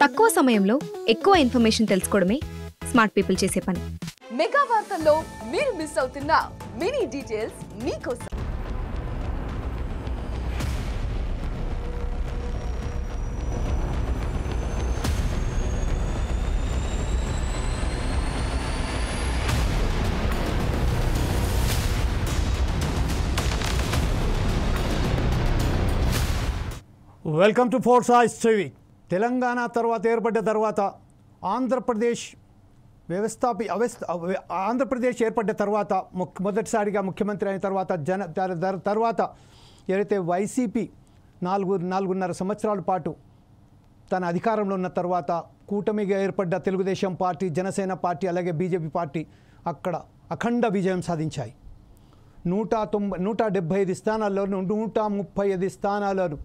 తక్కువ సమయంలో ఎక్కువ ఇన్ఫర్మేషన్ తెలుసుకోవడమే స్మార్ట్ పీపుల్ చేసే పని. మెగా వార్తల్లో మీరు మిస్ అవుతున్న మినీ డీటెయిల్స్ మీకోసం. వెల్కమ్ టు ఫోర్స్ ఐస్ టీవీ. తెలంగాణ తర్వాత ఏర్పడ్డ తర్వాత ఆంధ్రప్రదేశ్ ఆంధ్రప్రదేశ్ ఏర్పడ్డ తర్వాత మొదటిసారిగా ముఖ్యమంత్రి అయిన తర్వాత ఏదైతే వైసీపీ నాలుగున్నర సంవత్సరాల పాటు తన అధికారంలో ఉన్న తర్వాత కూటమిగా ఏర్పడ్డ తెలుగుదేశం పార్టీ, జనసేన పార్టీ, అలాగే బీజేపీ పార్టీ అక్కడ అఖండ విజయం సాధించాయి. 175 స్థానాల్లోనూ 135 స్థానాలను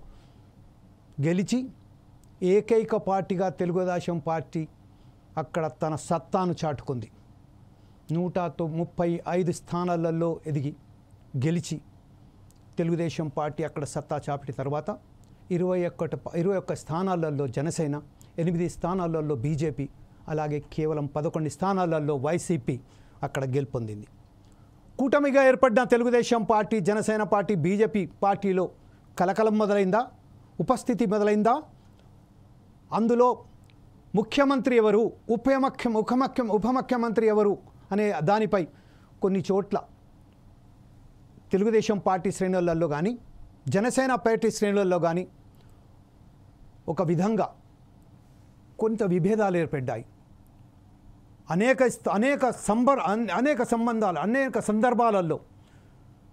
గెలిచి ఏకైక పార్టీగా తెలుగుదేశం పార్టీ అక్కడ తన సత్తాను చాటుకుంది. 135 స్థానాలలో ఎదిగి గెలిచి తెలుగుదేశం పార్టీ అక్కడ సత్తా చాపిన తర్వాత 21 స్థానాలలో జనసేన, 8 స్థానాలలో బీజేపీ, అలాగే కేవలం 11 స్థానాలలో వైసీపీ అక్కడ గెలుపొందింది. కూటమిగా ఏర్పడిన Telugu Desam party, Janasena party, BJP పార్టీలో కలకలం మొదలైందా, ఉపస్థితి మొదలైందా, అందులో ముఖ్యమంత్రి ఎవరు, ఉప ముఖ్యమంత్రి ఎవరు అనే దానిపై కొన్ని చోట్ల తెలుగుదేశం పార్టీ శ్రేణులలో కానీ జనసేన పార్టీ శ్రేణులలో కానీ ఒక విధంగా కొంత విభేదాలు ఏర్పడ్డాయి. అనేక సందర్భాలలో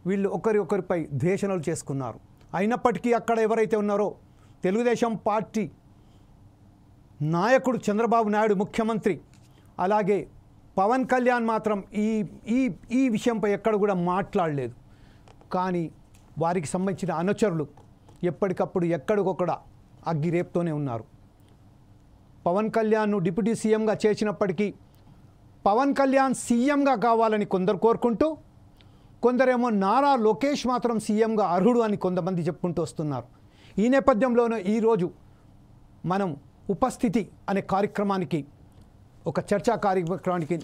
వీళ్ళు ఒకరిపై ద్వేషణలు చేసుకున్నారు. అయినప్పటికీ అక్కడ ఎవరైతే ఉన్నారో తెలుగుదేశం పార్టీ నాయకుడు చంద్రబాబు నాయుడు ముఖ్యమంత్రి, అలాగే పవన్ కళ్యాణ్ మాత్రం ఈ విషయంపై ఎక్కడ కూడా మాట్లాడలేదు. కానీ వారికి సంబంధించిన అనుచరులు ఎప్పటికప్పుడు ఎక్కడికొక్కడ అగ్గిరేపుతూనే ఉన్నారు. పవన్ కళ్యాణ్ను డిప్యూటీ సీఎంగా చేసినప్పటికీ పవన్ కళ్యాణ్ సీఎంగా కావాలని కొందరు కోరుకుంటూ, కొందరేమో నారా లోకేష్ మాత్రం సీఎంగా అర్హుడు అని కొంతమంది చెప్పుకుంటూ వస్తున్నారు. ఈ నేపథ్యంలోనే ఈరోజు మనం ఉపస్థితి అనే కార్యక్రమానికి, ఒక చర్చా కార్యక్రమానికి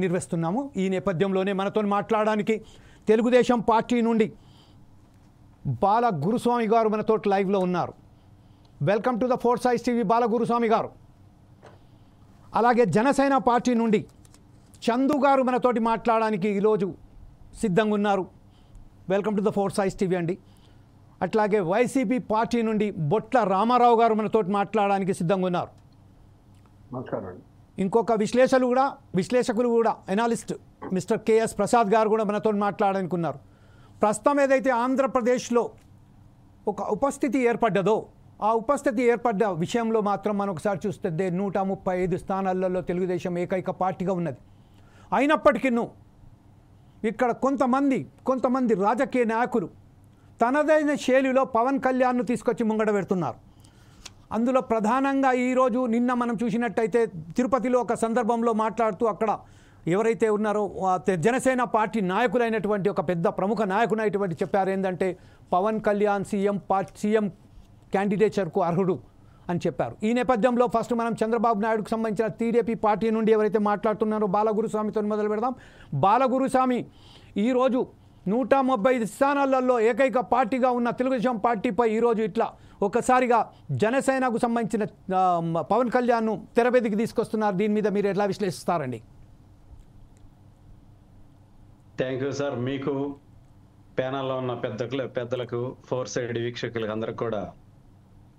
నిర్వహిస్తున్నాము. ఈ నేపథ్యంలోనే మనతో మాట్లాడడానికి తెలుగుదేశం పార్టీ నుండి బాల గురుస్వామి గారు మనతో లైవ్లో ఉన్నారు. వెల్కమ్ టు ద ఫోర్స్ ఐస్ టీవీ బాల గురుస్వామి గారు. అలాగే జనసేన పార్టీ నుండి చందు గారు మనతోటి మాట్లాడడానికి ఈరోజు సిద్ధంగా ఉన్నారు. వెల్కమ్ టు ద ఫోర్స్ ఐస్ టీవీ అండి. అట్లాగే వైసీపీ పార్టీ నుండి బొట్ల రామారావు గారు మనతో మాట్లాడడానికి సిద్ధంగా ఉన్నారు. ఇంకొక విశ్లేషకులు కూడా ఎనాలిస్ట్ మిస్టర్ కేఎస్ ప్రసాద్ గారు కూడా మనతో మాట్లాడడానికి ఉన్నారు. ప్రస్తుతం ఏదైతే ఆంధ్రప్రదేశ్లో ఒక ఉపస్థితి ఏర్పడ్డదో ఆ ఉపస్థితి ఏర్పడ్డ విషయంలో మాత్రం మనం ఒకసారి చూస్తే 135 స్థానాలలో తెలుగుదేశం ఏకైక పార్టీగా ఉన్నది. అయినప్పటికీ ఇక్కడ కొంతమంది రాజకీయ నాయకులు తనదైన శైలిలో పవన్ కళ్యాణ్ను తీసుకొచ్చి ముంగడ పెడుతున్నారు. అందులో ప్రధానంగా ఈరోజు నిన్న మనం చూసినట్టయితే తిరుపతిలో ఒక సందర్భంలో మాట్లాడుతూ అక్కడ ఎవరైతే ఉన్నారో జనసేన పార్టీ నాయకులైనటువంటి ఒక పెద్ద ప్రముఖ నాయకునైనటువంటి చెప్పారు ఏంటంటే పవన్ కళ్యాణ్ సీఎం క్యాండిడేచర్కు అర్హుడు అని చెప్పారు. ఈ నేపథ్యంలో ఫస్ట్ మనం చంద్రబాబు నాయుడుకు సంబంధించిన టీడీపీ పార్టీ నుండి ఎవరైతే మాట్లాడుతున్నారో బాలగురుస్వామితో మొదలు పెడదాం. బాలగురుస్వామి, ఈరోజు 135 స్థానాలలో ఏకైక పార్టీగా ఉన్న తెలుగుదేశం పార్టీపై ఈరోజు ఇట్లా ఒకసారిగా జనసేనకు సంబంధించిన పవన్ కళ్యాణ్ను తెరవేదికి తీసుకొస్తున్నారు. దీని మీద మీరు ఎట్లా విశ్లేషిస్తారండి? Thank you sir. మీకు ప్యానల్లో ఉన్న పెద్దలకు ఫోర్ సైడ్ వీక్షకులకు అందరికి కూడా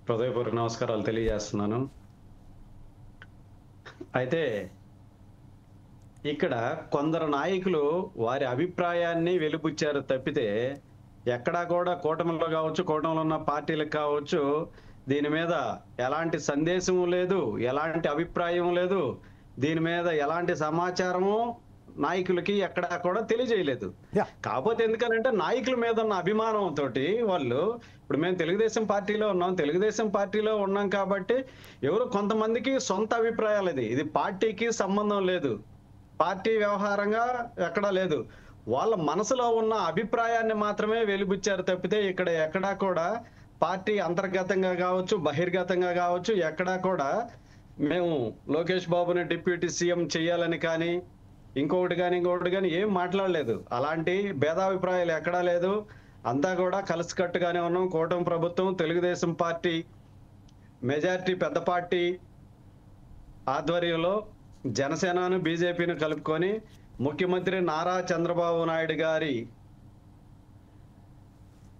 హృదయపూర్వక నమస్కారాలు తెలియజేస్తున్నాను. అయితే ఇక్కడ కొందరు నాయకులు వారి అభిప్రాయాన్ని వెలిబుచ్చారు తప్పితే ఎక్కడా కూడా కూటమిలో కావచ్చు, కూటమిలో ఉన్న పార్టీలకు కావచ్చు, దీని మీద ఎలాంటి సందేశము లేదు, ఎలాంటి అభిప్రాయం లేదు, దీని మీద ఎలాంటి సమాచారము నాయకులకి ఎక్కడా కూడా తెలియజేయలేదు. కాకపోతే ఎందుకనంటే నాయకుల మీద ఉన్న అభిమానంతో వాళ్ళు, ఇప్పుడు మేము తెలుగుదేశం పార్టీలో ఉన్నాం కాబట్టి ఎవరు కొంతమందికి సొంత అభిప్రాయాలు, ఇది పార్టీకి సంబంధం లేదు, పార్టీ వ్యవహారంగా ఎక్కడా లేదు, వాళ్ళ మనసులో ఉన్న అభిప్రాయాన్ని మాత్రమే వెలిబుచ్చారు తప్పితే ఇక్కడ ఎక్కడా కూడా పార్టీ అంతర్గతంగా కావచ్చు, బహిర్గతంగా కావచ్చు, ఎక్కడా కూడా మేము లోకేష్ బాబుని డిప్యూటీ సీఎం చేయాలని కానీ ఇంకొకటి కానీ ఏం మాట్లాడలేదు. అలాంటి భేదాభిప్రాయాలు ఎక్కడా లేదు. అంతా కూడా కలిసికట్టుగానే ఉన్నాం. కూటమి ప్రభుత్వం, తెలుగుదేశం పార్టీ మెజారిటీ పెద్ద పార్టీ ఆధ్వర్యంలో జనసేనను బీజేపీని కలుపుకొని ముఖ్యమంత్రి నారా చంద్రబాబు నాయుడు గారి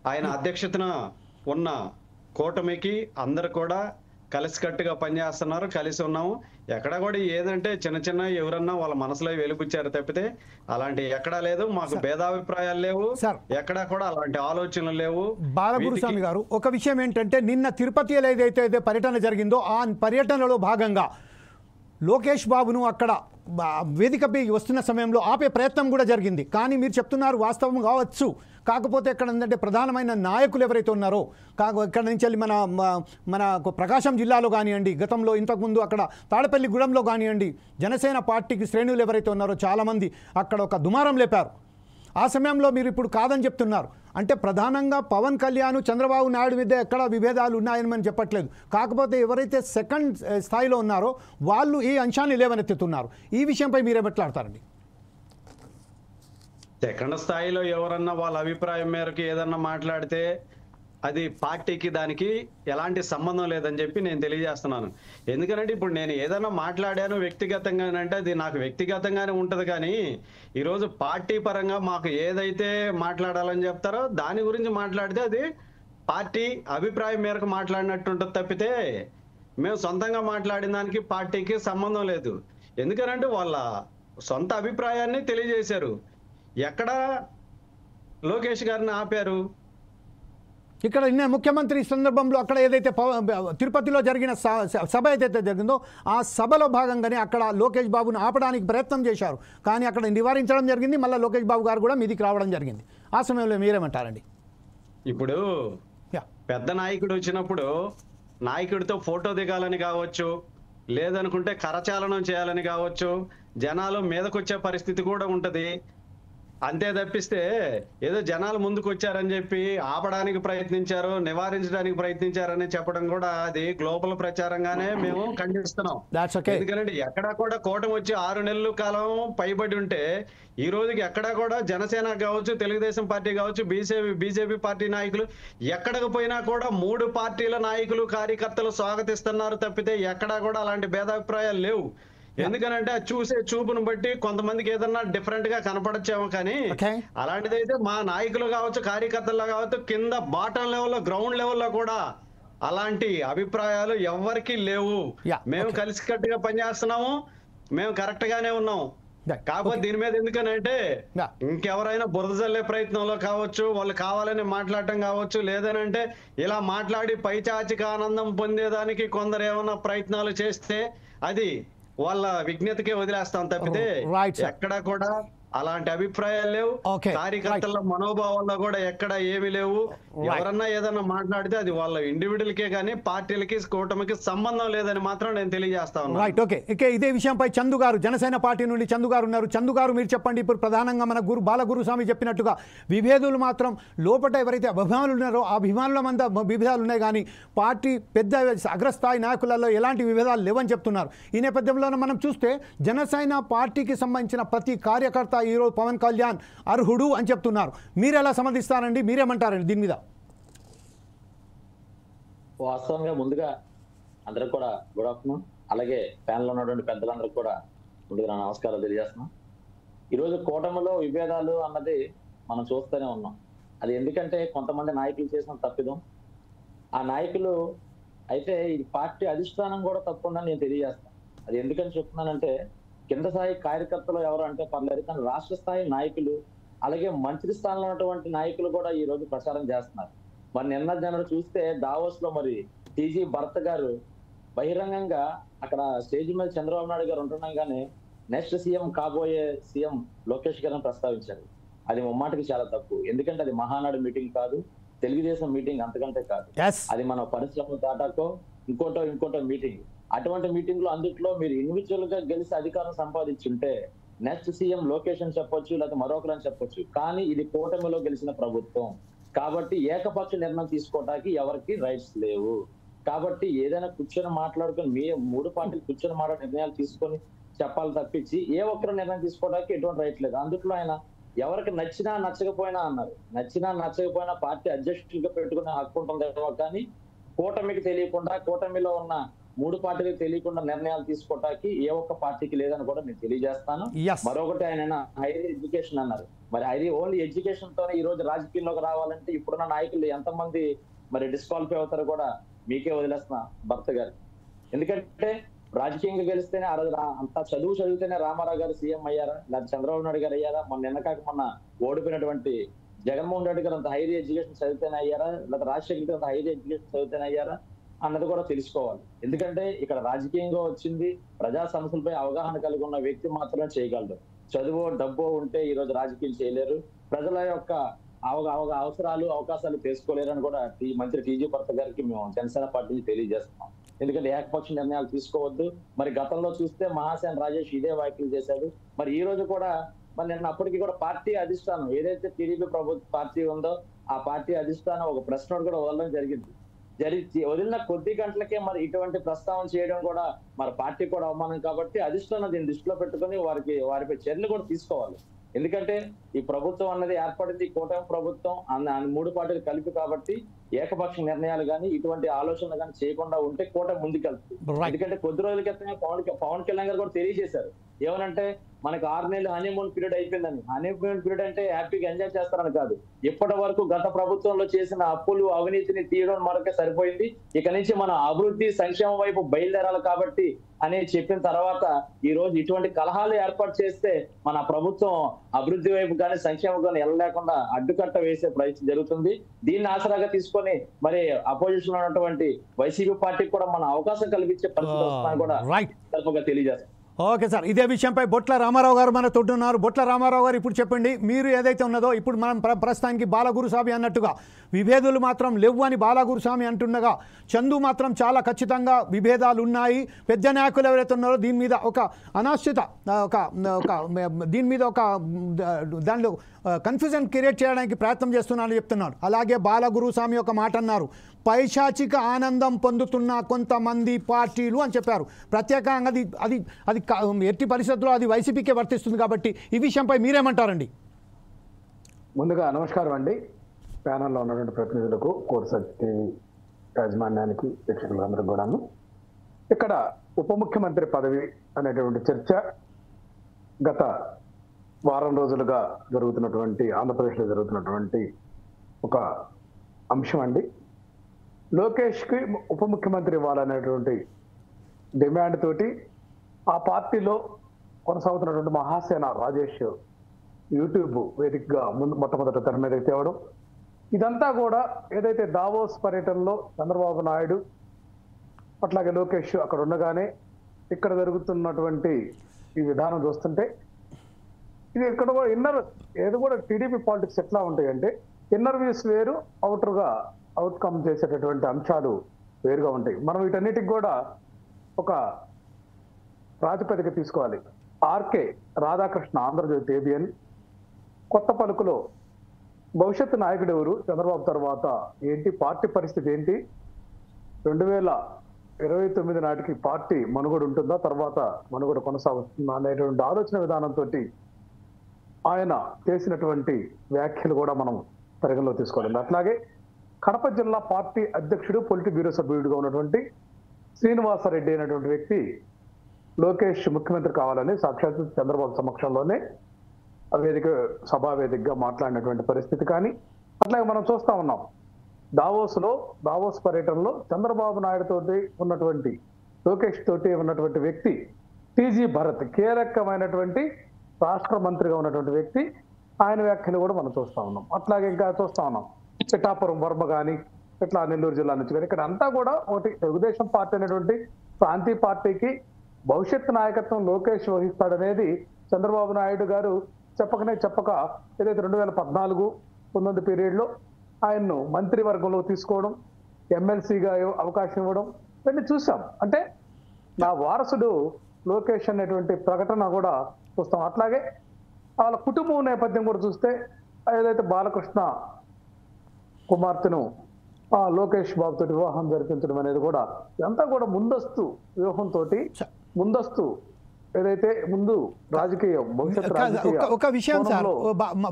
ఆయన అధ్యక్షతన ఉన్న కూటమికి అందరు కూడా కలిసికట్టుగా పనిచేస్తున్నారు, కలిసి ఉన్నాము. ఎక్కడ కూడా ఏదంటే చిన్న చిన్న ఎవరన్నా వాళ్ళ మనసులో వెలిపుచ్చారు తప్పితే అలాంటి ఎక్కడా లేదు. మాకు భేదాభిప్రాయాలు లేవు, ఎక్కడా కూడా అలాంటి ఆలోచనలు లేవు. బాలగురుస్వామి గారు, ఒక విషయం ఏంటంటే నిన్న తిరుపతిలో ఏదైతే పర్యటన జరిగిందో ఆ పర్యటనలో భాగంగా లోకేష్ బాబును అక్కడ వేదికపై వస్తున్న సమయంలో ఆపే ప్రయత్నం కూడా జరిగింది. కానీ మీరు చెప్తున్నారు వాస్తవం కావచ్చు, కాకపోతే ఎక్కడ ఏంటంటే ప్రధానమైన నాయకులు ఎవరైతే ఉన్నారో ఇక్కడ నుంచి వెళ్ళి మన ప్రకాశం జిల్లాలో కానివ్వండి, గతంలో ఇంతకుముందు అక్కడ తాడపల్లిగూడెంలో కానివ్వండి, జనసేన పార్టీకి శ్రేణులు ఎవరైతే ఉన్నారో చాలామంది అక్కడ ఒక దుమారం లేపారు. ఆ సమయంలో మీరు ఇప్పుడు కాదని చెప్తున్నారు. అంటే ప్రధానంగా పవన్ కళ్యాణ్, చంద్రబాబు నాయుడు మీద ఎక్కడ విభేదాలు ఉన్నాయని మనం చెప్పట్లేదు. కాకపోతే ఎవరైతే సెకండ్ స్థాయిలో ఉన్నారో వాళ్ళు ఈ అంశాన్ని లేవనెత్తుతున్నారు. ఈ విషయంపై మీరే మాట్లాడతారండి. సెకండ్ స్థాయిలో ఎవరన్నా వాళ్ళ అభిప్రాయం మేరకు ఏదన్నా మాట్లాడితే అది పార్టీకి దానికి ఎలాంటి సంబంధం లేదని చెప్పి నేను తెలియజేస్తున్నాను. ఎందుకంటే ఇప్పుడు నేను ఏదైనా మాట్లాడాను వ్యక్తిగతంగానంటే అది నాకు వ్యక్తిగతంగానే ఉంటది. కానీ ఈరోజు పార్టీ పరంగా మాకు ఏదైతే మాట్లాడాలని చెప్తారో దాని గురించి మాట్లాడితే అది పార్టీ అభిప్రాయం మేరకు మాట్లాడినట్టు ఉంటుంది తప్పితే మేము సొంతంగా మాట్లాడిన దానికి పార్టీకి సంబంధం లేదు. ఎందుకనంటే వాళ్ళ సొంత అభిప్రాయాన్ని తెలియజేశారు. ఎక్కడ లోకేష్ గారిని ఆపారు? ఇక్కడ నిన్న ముఖ్యమంత్రి సందర్భంలో అక్కడ ఏదైతే తిరుపతిలో జరిగిన సభ ఏదైతే జరిగిందో ఆ సభలో భాగంగానే అక్కడ లోకేష్ బాబును ఆపడానికి ప్రయత్నం చేశారు. కానీ అక్కడ నివారించడం జరిగింది. మళ్ళీ లోకేష్ బాబు గారు కూడా మీదికి రావడం జరిగింది. ఆ సమయంలో మీరేమంటారండి? ఇప్పుడు పెద్ద నాయకుడు వచ్చినప్పుడు నాయకుడితో ఫోటో దిగాలని కావచ్చు, లేదనుకుంటే కరచాలనం చేయాలని కావచ్చు, జనాలు మీదకొచ్చే పరిస్థితి కూడా ఉంటది. అంతే తప్పిస్తే ఏదో జనాలు ముందుకు వచ్చారని చెప్పి ఆపడానికి ప్రయత్నించారు, నివారించడానికి ప్రయత్నించారని చెప్పడం కూడా అది గ్లోబల్ ప్రచారంగానే మేము ఖండిస్తున్నాం. ఎందుకంటే ఎక్కడా కూడా కూటమి వచ్చి 6 నెలల కాలం పైబడి ఉంటే ఈ రోజుకి ఎక్కడా కూడా జనసేన కావచ్చు, తెలుగుదేశం పార్టీ కావచ్చు, బీజేపీ పార్టీ నాయకులు ఎక్కడికి పోయినా కూడా 3 పార్టీల నాయకులు కార్యకర్తలు స్వాగతిస్తున్నారు తప్పితే ఎక్కడా కూడా అలాంటి భేదాభిప్రాయాలు లేవు. ఎందుకనంటే చూసే చూపును బట్టి కొంతమందికి ఏదన్నా డిఫరెంట్ గా కనపడచ్చేమో, కానీ అలాంటిదైతే మా నాయకులు కావచ్చు, కార్యకర్తలు కావచ్చు, కింద బాటం లెవెల్లో, గ్రౌండ్ లెవెల్లో కూడా అలాంటి అభిప్రాయాలు ఎవరికి లేవు. మేము కలిసికట్టుగా పనిచేస్తున్నాము, మేము కరెక్ట్ గానే ఉన్నాం. కాకపోతే దీని మీద ఎందుకనంటే ఇంకెవరైనా బురద జల్లే ప్రయత్నంలో కావచ్చు, వాళ్ళు కావాలని మాట్లాడటం కావచ్చు, లేదనంటే ఇలా మాట్లాడి పైచాచిక ఆనందం పొందేదానికి కొందరు ఏమైనా ప్రయత్నాలు చేస్తే అది వాళ్ళ విజ్ఞతకే వదిలేస్తాం తప్పితే ఎక్కడా కూడా అలాంటి అభిప్రాయాలు లేవు. కార్యకర్తల మనోభావాల్లో కూడా ఎక్కడ ఏమీ లేవు. ఎవరన్నా ఏదన్నా మాట్లాడితే అది వాళ్ళ ఇండివిజువల్కే కానీ పార్టీలకి, కూటమికి సంబంధం లేదని మాత్రం నేను తెలియజేస్తా ఉన్నాను. Right, okay. ఇదే విషయంపై చందు గారు, జనసేన పార్టీ నుండి చందు గారు ఉన్నారు. చందు గారు, మీరు చెప్పండి. ఇప్పుడు ప్రధానంగా మన బాలగురుస్వామి చెప్పినట్టుగా విభేదాలు మాత్రం లోపల ఎవరైతే అభిమానులు ఉన్నారో ఆ అభిమానుల మంద విభేదాలు ఉన్నాయి, కానీ పార్టీ పెద్ద అగ్రస్థాయి నాయకులలో ఎలాంటి విభేదాలు లేవని చెప్తున్నారు. ఈ నేపథ్యంలోనే మనం చూస్తే జనసేన పార్టీకి సంబంధించిన ప్రతి కార్యకర్త ఈరోజు పవన్ కళ్యాణ్ అర్హుడు అని చెప్తున్నారు. మీరు ఎలా సమర్థిస్తారండి? మీరేమంటారండి దీని మీద? వాస్తవంగా ముందుగా అందరికి కూడా గుడ్ ఆఫ్టర్నూన్, అలాగే ప్యానెల్లో ఉన్నటువంటి పెద్దలందరికీ కూడా ముందుగా నా నమస్కారాలు తెలియజేస్తున్నాం. ఈరోజు కూటమిలో విభేదాలు అన్నది మనం చూస్తూనే ఉన్నాం. అది ఎందుకంటే కొంతమంది నాయకులు చేసిన తప్పిదం. ఆ నాయకులు అయితే ఈ పార్టీ అధిష్టానం కూడా తప్పుందని నేను తెలియజేస్తాను. అది ఎందుకని చెప్తున్నానంటే కింద స్థాయి కార్యకర్తలు ఎవరు అంటే పర్లేదు, కానీ రాష్ట్ర స్థాయి నాయకులు అలాగే మంత్రి స్థానంలో ఉన్నటువంటి నాయకులు కూడా ఈ రోజు ప్రచారం చేస్తున్నారు. మరి నిన్న జనరు చూస్తే దావోస్ లో మరి టీజీ భరత్ గారు బహిరంగంగా అక్కడ స్టేజ్ మీద చంద్రబాబు నాయుడు గారు ఉంటుండగానే నెక్స్ట్ సీఎం కాబోయే సీఎం లోకేష్ గారిని ప్రస్తావించారు. అది ముమ్మాటికి చాలా తప్పు. ఎందుకంటే అది మహానాడు మీటింగ్ కాదు, తెలుగుదేశం మీటింగ్ అంతకంటే కాదు. అది మన పరిశ్రమ టాటాకో ఇంకోటో మీటింగ్. అటువంటి మీటింగ్ లో అందుట్లో మీరు ఇండివిజువల్ గా గెలిచి అధికారం సంపాదించుంటే నెక్స్ట్ సీఎం లోకేష్ అని చెప్పొచ్చు, లేకపోతే మరొకరు అని చెప్పొచ్చు. కానీ ఇది కూటమిలో గెలిచిన ప్రభుత్వం కాబట్టి ఏకపక్ష నిర్ణయం తీసుకోవడానికి ఎవరికి రైట్స్ లేవు. కాబట్టి ఏదైనా కూర్చొని మాట్లాడుకొని మీ 3 పార్టీలు కూర్చొని మాట్లాడే నిర్ణయాలు తీసుకొని చెప్పాలి తప్పించి ఏ ఒక్కరు నిర్ణయం తీసుకోవడానికి ఎటువంటి రైట్ లేదు. అందుట్లో ఆయన ఎవరికి నచ్చినా నచ్చకపోయినా అన్నారు. నచ్చినా నచ్చకపోయినా పార్టీ అధ్యక్షుడిగా పెట్టుకునే హక్కు ఉంటుందేమో కానీ కూటమికి తెలియకుండా, కూటమిలో ఉన్న 3 పార్టీలకు తెలియకుండా నిర్ణయాలు తీసుకోవడానికి ఏ ఒక్క పార్టీకి లేదని కూడా నేను తెలియజేస్తాను. మరొకటి ఆయన హైయర్ ఎడ్యుకేషన్ అన్నారు. మరి అది ఓన్లీ ఎడ్యుకేషన్ తోనే ఈ రోజు రాజకీయంలోకి రావాలంటే ఇప్పుడున్న నాయకులు ఎంతమంది మరి డిస్క్వాలిఫై అవుతారో కూడా మీకే వదిలేస్తున్నా భర్త గారు. ఎందుకంటే రాజకీయంగా గెలిస్తేనే ఆ రోజు అంత చదివితేనే రామారావు గారు సీఎం అయ్యారా, లేదా చంద్రబాబు నాయుడు గారు అయ్యారా, మొన్న ఓడిపోయినటువంటి జగన్మోహన్ రెడ్డి గారు అంత హైయర్ ఎడ్యుకేషన్ చదివితేనే అయ్యారా, లేదా రాజశేఖర్ గారు అంత హైయర్ ఎడ్యుకేషన్ చదివితేనే అయ్యారా అన్నది కూడా తెలుసుకోవాలి. ఎందుకంటే ఇక్కడ రాజకీయంగా వచ్చింది ప్రజా సమస్యలపై అవగాహన కలిగి ఉన్న వ్యక్తి మాత్రమే చేయగలరు. చదువు డబ్బు ఉంటే ఈ రోజు రాజకీయం చేయలేరు. ప్రజల యొక్క అవసరాలు అవకాశాలు తెలుసుకోలేరు అని కూడా మంత్రి టీజీ భర్త గారికి మేము జనసేన పార్టీని తెలియజేస్తున్నాం. ఎందుకంటే ఏకపక్ష నిర్ణయాలు తీసుకోవద్దు. మరి గతంలో చూస్తే మహాసేన రాజేష్ ఇదే వ్యాఖ్యలు చేశాడు. మరి ఈ రోజు కూడా మరి నిన్న అప్పటికి కూడా పార్టీ అధిష్టానం ఏదైతే టీడీపీ ప్రభుత్వ పార్టీ ఉందో ఆ పార్టీ అధిష్టానం ఒక ప్రెస్ నోట్ కూడా వదలడం జరిగింది. వదిలిన కొద్ది గంటలకే మరి ఇటువంటి ప్రస్తావన చేయడం కూడా మరి పార్టీ కూడా అవమానం. కాబట్టి అధిష్టానం దీన్ని దృష్టిలో పెట్టుకుని వారిపై చర్యలు కూడా తీసుకోవాలి. ఎందుకంటే ఈ ప్రభుత్వం అన్నది ఏర్పడింది కూటమి ప్రభుత్వం 3 పార్టీలు కలిపి. కాబట్టి ఏకపక్ష నిర్ణయాలు కానీ ఇటువంటి ఆలోచనలు కానీ చేయకుండా ఉంటే కూటమి ముందుకెళ్తుంది. ఎందుకంటే కొద్ది రోజుల క్రితమే పవన్ కళ్యాణ్ గారు కూడా తెలియజేశారు. ఏమనంటే మనకు 6 నెలలు హనీమూన్ పీరియడ్ అయిపోయిందని. హనీమూన్ పీరియడ్ అంటే హ్యాపీగా ఎంజాయ్ చేస్తారని కాదు. ఇప్పటి వరకు గత ప్రభుత్వంలో చేసిన అప్పులు అవినీతిని తీయడం మనకే సరిపోయింది. ఇక నుంచి మనం అభివృద్ధి సంక్షేమం వైపు బయలుదేరాలి కాబట్టి అని చెప్పిన తర్వాత ఈ రోజు ఇటువంటి కలహాలు ఏర్పాటు చేస్తే మన ప్రభుత్వం అభివృద్ధి వైపు కానీ సంక్షేమం కానీ వెళ్ళలేకుండా అడ్డుకట్ట వేసే ప్రయత్నం జరుగుతుంది. దీన్ని ఆసరాగా తీసుకొని మరి అపోజిషన్ లో ఉన్నటువంటి వైసీపీ పార్టీకి కూడా మన అవకాశం కల్పించే పరిస్థితి వస్తుందని కూడా తెలియజేస్తాం. ఓకే సార్, ఇదే విషయంపై బొట్ల రామారావు గారు మన తోడున్నారు. బొట్ల రామారావు గారు ఇప్పుడు చెప్పండి, మీరు ఏదైతే ఉన్నదో ఇప్పుడు మనం ప్రస్తుతానికి బాలగురుస్వామి అన్నట్టుగా విభేదాలు మాత్రం లేవు అని బాలగురుస్వామి అంటుండగా చందు మాత్రం చాలా ఖచ్చితంగా విభేదాలు ఉన్నాయి. పెద్ద నాయకులు ఎవరైతే ఉన్నారో దీని మీద ఒక అనాశ్చిత దీని మీద ఒక దానిలో కన్ఫ్యూజన్ క్రియేట్ చేయడానికి ప్రయత్నం చేస్తున్నానని చెప్తున్నాడు. అలాగే బాలగురుస్వామి ఒక మాట అన్నారు, పైశాచిక ఆనందం పొందుతున్న కొంతమంది పార్టీలు అని చెప్పారు. ప్రత్యేకంగా అది అది ఎట్టి పరిస్థితుల్లో అది వైసీపీకే వర్తిస్తుంది. కాబట్టి ఈ విషయంపై మీరేమంటారండి? ముందుగా నమస్కారం అండి, ప్యానల్లో ఉన్నటువంటి ప్రతినిధులకు, కోర్సక్తి యాజమాన్యానికి, ప్రేక్షకులందరికీ కూడాను. ఇక్కడ ఉప ముఖ్యమంత్రి పదవి అనేటువంటి చర్చ గత వారం రోజులుగా జరుగుతున్నటువంటి ఆంధ్రప్రదేశ్లో జరుగుతున్నటువంటి ఒక అంశం అండి. లోకేష్కి ఉప ముఖ్యమంత్రి ఇవ్వాలనేటువంటి డిమాండ్ తోటి ఆ పార్టీలో కొనసాగుతున్నటువంటి మహాసేన రాజేష్ యూట్యూబ్ వేదికగా మొట్టమొదట తెర మీదకి తేవడం, ఇదంతా కూడా ఏదైతే దావోస్ పర్యటనలో చంద్రబాబు నాయుడు అట్లాగే లోకేష్ అక్కడ ఉండగానే ఇక్కడ జరుగుతున్నటువంటి ఈ విధానం చూస్తుంటే ఇది ఇక్కడ కూడా ఏది కూడా టీడీపీ పాలిటిక్స్ ఎట్లా ఉంటాయంటే ఇన్నర్ వ్యూస్ వేరు, అవుటర్గా అవుట్కమ్ చేసేటటువంటి అంశాలు వేరుగా ఉంటాయి. మనం వీటన్నిటికి కూడా ఒక ప్రాతిపదిక తీసుకోవాలి. ఆర్కే రాధాకృష్ణ, ఆంధ్రజ్యోతి ఏబిఎన్, కొత్త పలుకులో భవిష్యత్తు నాయకుడు ఎవరు, చంద్రబాబు తర్వాత ఏంటి, పార్టీ పరిస్థితి ఏంటి, 2029 నాటికి పార్టీ మనుగడ ఉంటుందా, తర్వాత మనుగడ కొనసాగుతుందా అనేటువంటి ఆలోచన విధానంతో ఆయన చేసినటువంటి వ్యాఖ్యలు కూడా మనం పరిగణలో తీసుకోవాలి. అట్లాగే కడప జిల్లా పార్టీ అధ్యక్షుడు, పొలిటి బ్యూరో సభ్యుడిగా ఉన్నటువంటి శ్రీనివాసరెడ్డి అనేటువంటి వ్యక్తి లోకేష్ ముఖ్యమంత్రి కావాలని సాక్షాత్ చంద్రబాబు సమక్షంలోనే సభా వేదికగా మాట్లాడినటువంటి పరిస్థితి. కానీ అట్లాగే మనం చూస్తా ఉన్నాం దావోస్ పర్యటనలో చంద్రబాబు నాయుడు తోటి ఉన్నటువంటి, లోకేష్ తోటి ఉన్నటువంటి వ్యక్తి టీజీ భరత్, కీలకమైనటువంటి రాష్ట్ర మంత్రిగా ఉన్నటువంటి వ్యక్తి, ఆయన వ్యాఖ్యలు కూడా మనం చూస్తా ఉన్నాం. అట్లాగే ఇంకా చూస్తా ఉన్నాం పిఠాపురం వర్మ కానీ, ఇట్లా నెల్లూరు జిల్లా నుంచి కానీ, ఇక్కడ అంతా కూడా ఒకటి తెలుగుదేశం పార్టీ అనేటువంటి ప్రాంతీయ పార్టీకి భవిష్యత్ నాయకత్వం లోకేష్ వహిస్తాడనేది చంద్రబాబు నాయుడు గారు చెప్పక ఏదైతే 2014-19 పీరియడ్లో ఆయన్ను మంత్రివర్గంలో తీసుకోవడం, ఎమ్మెల్సీగా అవకాశం ఇవ్వడం ఇవన్నీ చూసాం. అంటే నా వారసుడు లోకేష్ అనేటువంటి ప్రకటన కూడా చూస్తాం. అట్లాగే వాళ్ళ కుటుంబం నేపథ్యం కూడా చూస్తే ఏదైతే బాలకృష్ణ కుమార్తెను లోకేష్ బాబుతో వివాహం జరిపించడం అనేది కూడా ఇదంతా కూడా ముందస్తు వ్యూహంతో ముందస్తు ఏదైతే ముందు రాజకీయ ఒక విషయం సార్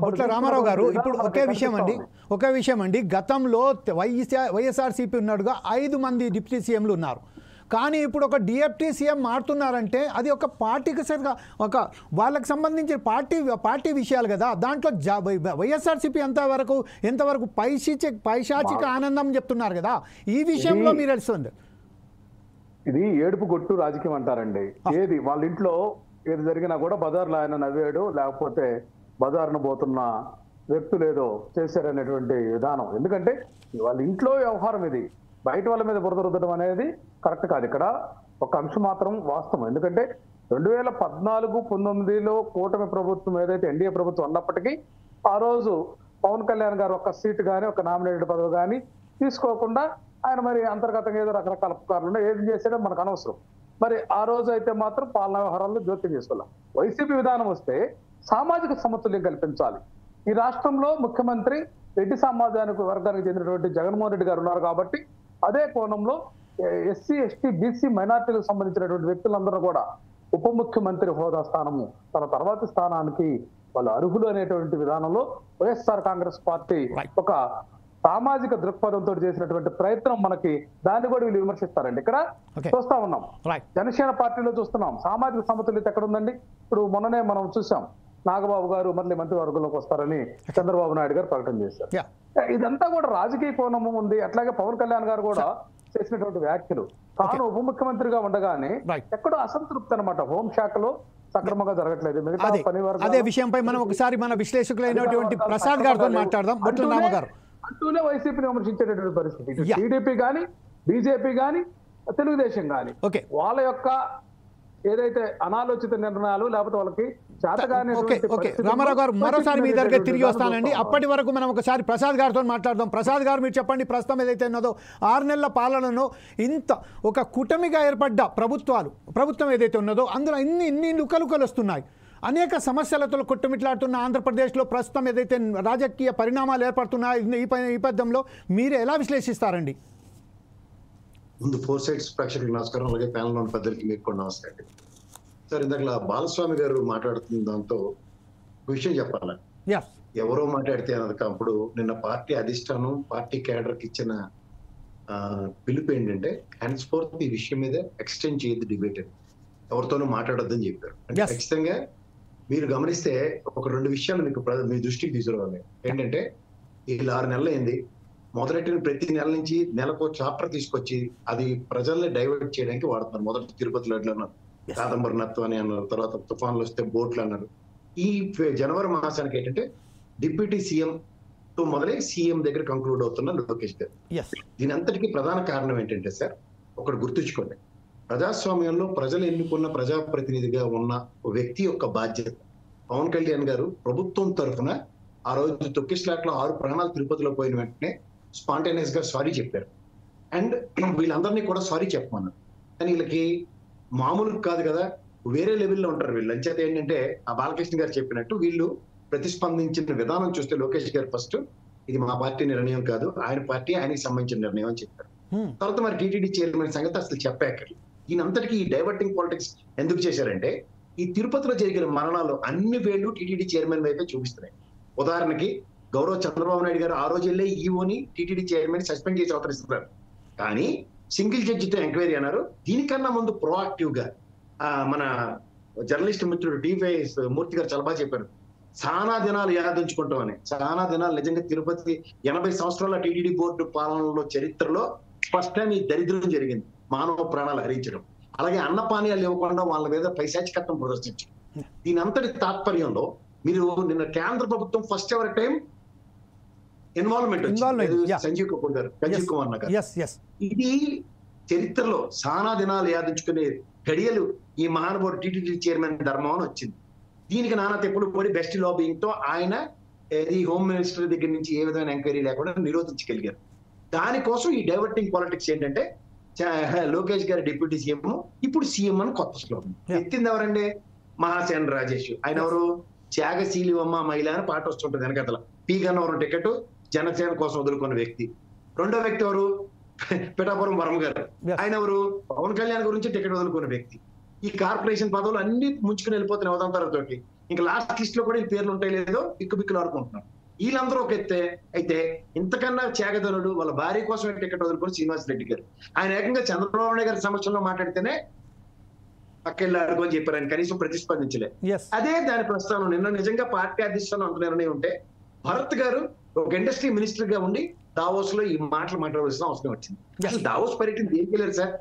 బొట్ల రామారావు గారు, ఇప్పుడు ఒకే విషయం అండి గతంలో వైఎస్ఆర్సీపీ ఉన్నాడుగా 5 మంది డిప్యూటీ సీఎంలు ఉన్నారు. కానీ ఇప్పుడు ఒక డిప్యూటీ సీఎం మారుతున్నారంటే అది ఒక పార్టీకి సరిగా ఒక వాళ్ళకి సంబంధించిన పార్టీ విషయాలు కదా. దాంట్లో వైఎస్ఆర్సీపీ ఎంతవరకు పైశాచిక ఆనందం చెప్తున్నారు కదా. ఈ విషయంలో మీరు తెలుస్తుంది. ఇది ఏడుపు కొట్టు రాజకీయం అంటారండి. ఏది వాళ్ళ ఇంట్లో ఏది జరిగినా కూడా బజార్లో ఆయన నవ్వాడు, లేకపోతే బజార్ను పోతున్న వ్యక్తులు ఏదో చేశారనేటువంటి విధానం. ఎందుకంటే వాళ్ళ ఇంట్లో వ్యవహారం ఇది, బయట వాళ్ళ మీద బురద రుద్దడం అనేది కరెక్ట్ కాదు. ఇక్కడ ఒక అంశం మాత్రం వాస్తవం. ఎందుకంటే 2014-19లో కూటమి ప్రభుత్వం ఏదైతే ఎన్డీఏ ప్రభుత్వం ఉన్నప్పటికీ ఆ రోజు పవన్ కళ్యాణ్ గారు ఒక సీటు కానీ ఒక నామినేటెడ్ పదవి కానీ తీసుకోకుండా ఆయన మరి అంతర్గతంగా ఏదో రకరకాల పుకార్లు ఏం చేసాడో మనకు అనవసరం. మరి ఆ రోజు అయితే మాత్రం పాలనా వ్యవహారాల్లో జోక్యం చేసుకోవాలి. వైసీపీ విధానం వస్తే సామాజిక సమతుల్యం కల్పించాలి. ఈ రాష్ట్రంలో ముఖ్యమంత్రి రెడ్డి సామాజిక వర్గానికి చెందినటువంటి జగన్మోహన్ రెడ్డి గారు ఉన్నారు కాబట్టి అదే కోణంలో ఎస్సీ, ఎస్టీ, బీసీ మైనార్టీలకు సంబంధించినటువంటి వ్యక్తులందరూ కూడా ఉప ముఖ్యమంత్రి హోదా స్థానము తన తర్వాతి స్థానానికి వాళ్ళు అర్హులు అనేటువంటి విధానంలో వైఎస్ఆర్ కాంగ్రెస్ పార్టీ ఒక సామాజిక దృక్పథంతో చేసినటువంటి ప్రయత్నం మనకి దాన్ని కూడా వీళ్ళు విమర్శిస్తారండి. ఇక్కడ చూస్తా ఉన్నాం, జనసేన పార్టీలో చూస్తున్నాం సామాజిక సమతుల్యత ఎక్కడ ఉందండి. ఇప్పుడు మొన్ననే మనం చూసాం నాగబాబు గారు మళ్ళీ మంత్రివర్గంలోకి వస్తారని చంద్రబాబు నాయుడు గారు ప్రకటన చేశారు. ఇదంతా కూడా రాజకీయ కోణము ఉంది. అట్లాగే పవన్ కళ్యాణ్ గారు కూడా చేసినటువంటి వ్యాఖ్యలు, తాను ఉప ముఖ్యమంత్రిగా ఉండగానే ఎక్కడో అసంతృప్తి అనమాట, హోంశాఖలో సక్రమంగా జరగట్లేదు. మిగతా పని అదే విషయంపై మనం ఒకసారి మన విశ్లేషకులైనటువంటి ప్రసాద్ గారితో మాట్లాడదాం. అంటూనే వైసీపీని విమర్శించేటటువంటి పరిస్థితి. ఇటు టీడీపీ కానీ, బీజేపీ కానీ, తెలుగుదేశం కానీ వాళ్ళ యొక్క ఏదైతే అనాలోచిత నిర్ణయాలు లేకపోతే వాళ్ళకి రామారావు గారు మరోసారి మీ దగ్గర తిరిగి వస్తానండి. అప్పటి వరకు మనం ఒకసారి ప్రసాద్ గారితో మాట్లాడదాం. ప్రసాద్ గారు మీరు చెప్పండి, ప్రస్తుతం ఏదైతే ఉన్నదో 6 నెలల పాలనలో ఇంత ఒక కూటమిగా ఏర్పడ్డ ప్రభుత్వం ఏదైతే ఉన్నదో అందులో ఇన్ని లుకలుకలు వస్తున్నాయి. అనేక సమస్యలతో కొట్టుమిట్లాడుతున్న ఆంధ్రప్రదేశ్లో ప్రస్తుతం ఏదైతే రాజకీయ పరిణామాలు ఏర్పడుతున్నాయి ఈ నేపథ్యంలో మీరు ఎలా విశ్లేషిస్తారండి? ముందు 4 సైడ్స్ ప్రేక్షకులకు నమస్కారం, అలాగే ప్యానల్ ఉన్న పెద్దలకి మీకు కూడా నమస్కారం. సార్, ఇందాక బాలస్వామి గారు మాట్లాడుతున్న దాంతో విషయం చెప్పాలి. ఎవరో మాట్లాడితే అప్పుడు నిన్న పార్టీ అధిష్టానం పార్టీ కేడర్కి ఇచ్చిన పిలుపు ఏంటంటే హ్యాండ్స్ ఫోర్త్ ఈ విషయం మీద ఎక్స్టెండ్ చేయొద్దు డిబేట్ అని, ఎవరితోనూ మాట్లాడొద్దని చెప్పారు. అంటే ఖచ్చితంగా మీరు గమనిస్తే ఒక 2 విషయాలు మీకు మీ దృష్టికి తీసుకురావాలి. ఏంటంటే వీళ్ళు 6 నెలలు అయింది, మొదలెట్టిన ప్రతి నెల నుంచి నెలకు చాప్టర్ తీసుకొచ్చి అది ప్రజల్ని డైవర్ట్ చేయడానికి వాడుతున్నారు. మొదటి తిరుపతి లడ్లు అన్నారు, కాదంబరి నత్వం అని అన్నారు, తర్వాత తుఫాన్లు వస్తే బోట్లు అన్నారు. ఈ జనవరి మాసానికి ఏంటంటే డిప్యూటీ సీఎం తో మొదలై సీఎం దగ్గర కంక్లూడ్ అవుతున్న లోకేష్ గారు. దీని అంతటికీ ప్రధాన కారణం ఏంటంటే సార్, ఒకటి గుర్తుంచుకోండి, ప్రజాస్వామ్యంలో ప్రజలు ఎన్నుకున్న ప్రజాప్రతినిధిగా ఉన్న వ్యక్తి యొక్క బాధ్యత. పవన్ కళ్యాణ్ గారు ప్రభుత్వం తరఫున ఆ రోజు తొక్కిస్లాట్లో 6 ప్రాణాలు తిరుపతిలో పోయిన వెంటనే స్పాంటేనియస్ గా సారీ చెప్పారు. అండ్ వీళ్ళందరినీ కూడా సారీ చెప్పమన్నారు. కానీ వీళ్ళకి మామూలు కాదు కదా, వేరే లెవెల్లో ఉంటారు వీళ్ళు. అంచేత ఏంటంటే ఆ బాలకృష్ణ గారు చెప్పినట్టు వీళ్ళు ప్రతిస్పందించిన విధానం చూస్తే లోకేష్ గారు ఫస్ట్ ఇది మా పార్టీ నిర్ణయం కాదు, ఆయన పార్టీ ఆయనకి సంబంధించిన నిర్ణయం అని చెప్పారు. తర్వాత మరి టీటీడీ చైర్మన్ సంగతి అసలు చెప్పాక ఈయనంతటికీ ఈ డైవర్టింగ్ పాలిటిక్స్ ఎందుకు చేశారంటే ఈ తిరుపతిలో జరిగిన మరణాలు అన్ని వేళ్లు టీటీడీ చైర్మన్ వైపే చూపిస్తున్నాయి. ఉదాహరణకి గౌరవ చంద్రబాబు నాయుడు గారు ఆ రోజు వెళ్ళే ఈఓని టీటీడీ చైర్మన్ సస్పెండ్ చేసి అవతరిస్తున్నారు. కానీ సింగిల్ జడ్జితో ఎంక్వైరీ అన్నారు. దీనికన్నా ముందు ప్రోయాక్టివ్ గా మన జర్నలిస్ట్ మిత్రుడు డివై మూర్తి గారు చాలా బాగా చెప్పారు. చాలా దినాలు యాదించుకుంటామని, చాలా దినాలు నిజంగా తిరుపతి 80 సంవత్సరాల టీటీడీ బోర్డు పాలనలో చరిత్రలో ఫస్ట్ టైం ఈ దరిద్రం జరిగింది, మానవ ప్రాణాలు హరించడం. అలాగే అన్నపానీయాలు ఇవ్వకుండా వాళ్ళ మీద పైశాచికత్వం ప్రదర్శించడం. దీని అంతటి తాత్పర్యంలో మీరు నిన్న కేంద్ర ప్రభుత్వం ఫస్ట్ ఎవరి టైం ఇన్వాల్వ్మెంట్ సంజీవ్ కపూర్ గారు, సంజీవ్ కుమార్ నగర్, ఇది చరిత్రలో చాలా దినాలు యాదించుకునే గడియలు ఈ మహానుభావుడు టీటీడీ చైర్మన్ ధర్మం అని వచ్చింది. దీనికి నానా తెప్పులు పడి బెస్ట్ లాబింగ్ తో ఆయన ఈ హోమ్ మినిస్టర్ దగ్గర నుంచి ఏ విధమైన ఎంక్వైరీ లేకుండా నిరోధించగలిగారు. దానికోసం ఈ డైవర్టింగ్ పాలిటిక్స్ ఏంటంటే లోకేష్ గారి డిప్యూటీ సీఎం ఇప్పుడు సీఎం అని కొత్త స్లోగన్ ఎత్తింది ఎవరండి? మహాసేన రాజేష్. ఆయన ఎవరు? త్యాగశీలి అమ్మ మహిళ అని పాట వస్తుంటుంది వెనకతల. పి గన్నవరం టికెట్ జనసేన కోసం వదులుకున్న వ్యక్తి. రెండో వ్యక్తి ఎవరు? పిఠాపురం వరమ గారు. ఆయన ఎవరు? పవన్ కళ్యాణ్ గురించి టికెట్ వదులుకున్న వ్యక్తి. ఈ కార్పొరేషన్ పదవులు అన్ని ముంచుకుని వెళ్ళిపోతున్న అవతారాలతోటి ఇంకా లాస్ట్ లిస్ట్ లో కూడా ఈ పేర్లు ఉంటాయి లేదో బిక్కులు ఆడుకుంటున్నారు. వీళ్ళందరూ ఒక ఎత్తే. అయితే ఇంతకన్నా చేగదనుడు వాళ్ళ భార్య కోసం టికెట్ వదులుకుని శ్రీనివాస్ రెడ్డి గారు. ఆయన ఏకంగా చంద్రబాబు నాయుడు గారి సమక్షంలో మాట్లాడితేనే పక్కెళ్ళి అడుగుని చెప్పారు. ఆయన కనీసం ప్రతిస్పందించలే. అదే దాని ప్రస్తావన నిన్న నిజంగా పార్టీ అధ్యక్షులు అంత నిర్ణయం ఉంటే భరత్ గారు ఒక ఇండస్ట్రీ మినిస్టర్ గా ఉండి దావోస్ లో ఈ మాటలు మాట్లాడవలసిన అవసరం వచ్చింది. అసలు దావోస్ పర్యటన దేనికి వెళ్ళారు సార్?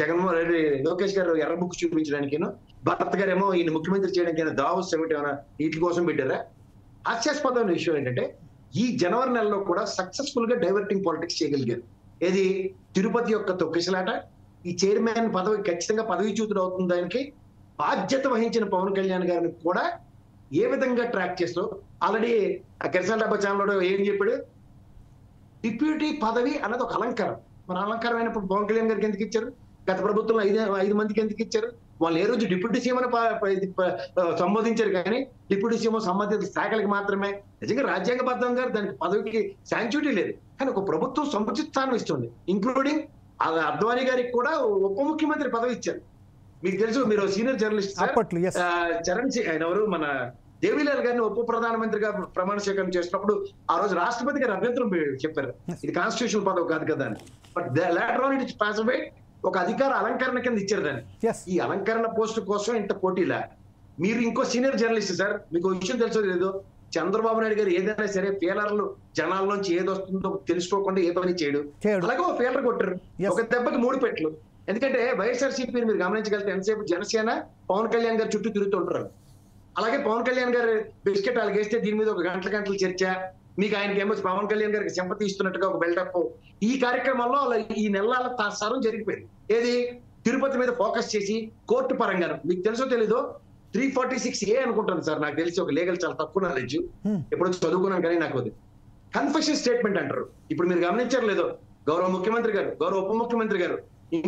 జగన్మోహన్ రెడ్డి లోకేష్ గారు ఎర్ర బుక్ చూపించడానికి, భరత్ గారు ఏమో ఈయన ముఖ్యమంత్రి చేయడానికి దావోస్ సమిట్ ఏమైనా వీటి కోసం పెట్టారా? హాస్యాస్పదమైన విషయం ఏంటంటే ఈ జనవరి నెలలో కూడా సక్సెస్ఫుల్ గా డైవర్టింగ్ పాలిటిక్స్ చేయగలిగారు. ఏది? తిరుపతి యొక్క తొక్కిసలాట, ఈ చైర్మన్ పదవి ఖచ్చితంగా పదవీచ్యుతుడు అవుతుంది. దానికి బాధ్యత వహించిన పవన్ కళ్యాణ్ గారిని కూడా ఏ విధంగా ట్రాక్ చేస్తూ ఆల్రెడీ ఆ కిరసన డబ్బా ఛానల్ ఏం చెప్పాడు? డిప్యూటీ పదవి అన్నది ఒక అలంకారం. మన అలంకారం అయినప్పుడు పవన్ కళ్యాణ్ గారికి ఎందుకు ఇచ్చారు? గత ప్రభుత్వంలో 5 మందికి ఎందుకు ఇచ్చారు? వాళ్ళు ఏ రోజు డిప్యూటీ సీఎం అని సంబోధించారు కానీ డిప్యూటీ సీఎం సంబంధిత శాఖలకు మాత్రమే. నిజంగా రాజ్యాంగబద్ధంగా దానికి పదవికి శాంక్చుటీ లేదు. కానీ ఒక ప్రభుత్వం సముచిత స్థానం ఇస్తుంది. ఇంక్లూడింగ్ అద్వానీ గారికి కూడా ఉప ముఖ్యమంత్రి పదవి ఇచ్చారు. మీకు తెలుసు, మీరు సీనియర్ జర్నలిస్ట్ చరణ్ సింగ్ ఆయన ఎవరు మన దేవిలాల్ గారిని ఉప ప్రధానమంత్రిగా ప్రమాణ స్వీకారం చేసినప్పుడు ఆ రోజు రాష్ట్రపతి గారు అభ్యంతరం చెప్పారు, ఇది కాన్స్టిట్యూషన్ పదవి కాదు కదా అని. But later on it pass అవే ఒక అధికార అలంకరణ కింద ఇచ్చారు దాన్ని. ఈ అలంకరణ పోస్టు కోసం ఇంత పోటీలా? మీరు ఇంకో సీనియర్ జర్నలిస్ట్ సార్, మీకు విషయం తెలుసో లేదో, చంద్రబాబు నాయుడు గారు ఏదైనా సరే ఫీలర్లు జనాల్లోంచి ఏది వస్తుందో తెలుసుకోకుండా ఏ పని చేయడు. అలాగే ఒక ఫీలర్ కొట్టారు, ఒక దెబ్బకి 3 పెట్లు. ఎందుకంటే వైఎస్ఆర్సీపీ మీరు గమనించగలిగితే ఎంతసేపు జనసేన పవన్ కళ్యాణ్ గారు చుట్టూ తిరుగుతుంటారు. అలాగే పవన్ కళ్యాణ్ గారు బిస్కెట్ వాళ్ళకి వేస్తే దీని మీద ఒక గంటల చర్చ, మీకు ఆయనకి ఏమో పవన్ కళ్యాణ్ గారికి సింపతి ఇస్తున్నట్టుగా ఒక బిల్డప్. ఈ కార్యక్రమంలో ఈ నెలల తాసారం జరిగిపోయింది. ఏది? తిరుపతి మీద ఫోకస్ చేసి కోర్టు పరంగా మీకు తెలుసో తెలీదో 346A అనుకుంటాను సార్, నాకు తెలిసి ఒక లీగల్ చాలా తక్కువ నాలెడ్జ్, ఎప్పుడు చదువుకున్నాను కానీ నాకు అది కన్ఫెషన్ స్టేట్మెంట్ అంటారు. ఇప్పుడు మీరు గమనించారు లేదో, గౌరవ ముఖ్యమంత్రి గారు, గౌరవ ఉప ముఖ్యమంత్రి గారు,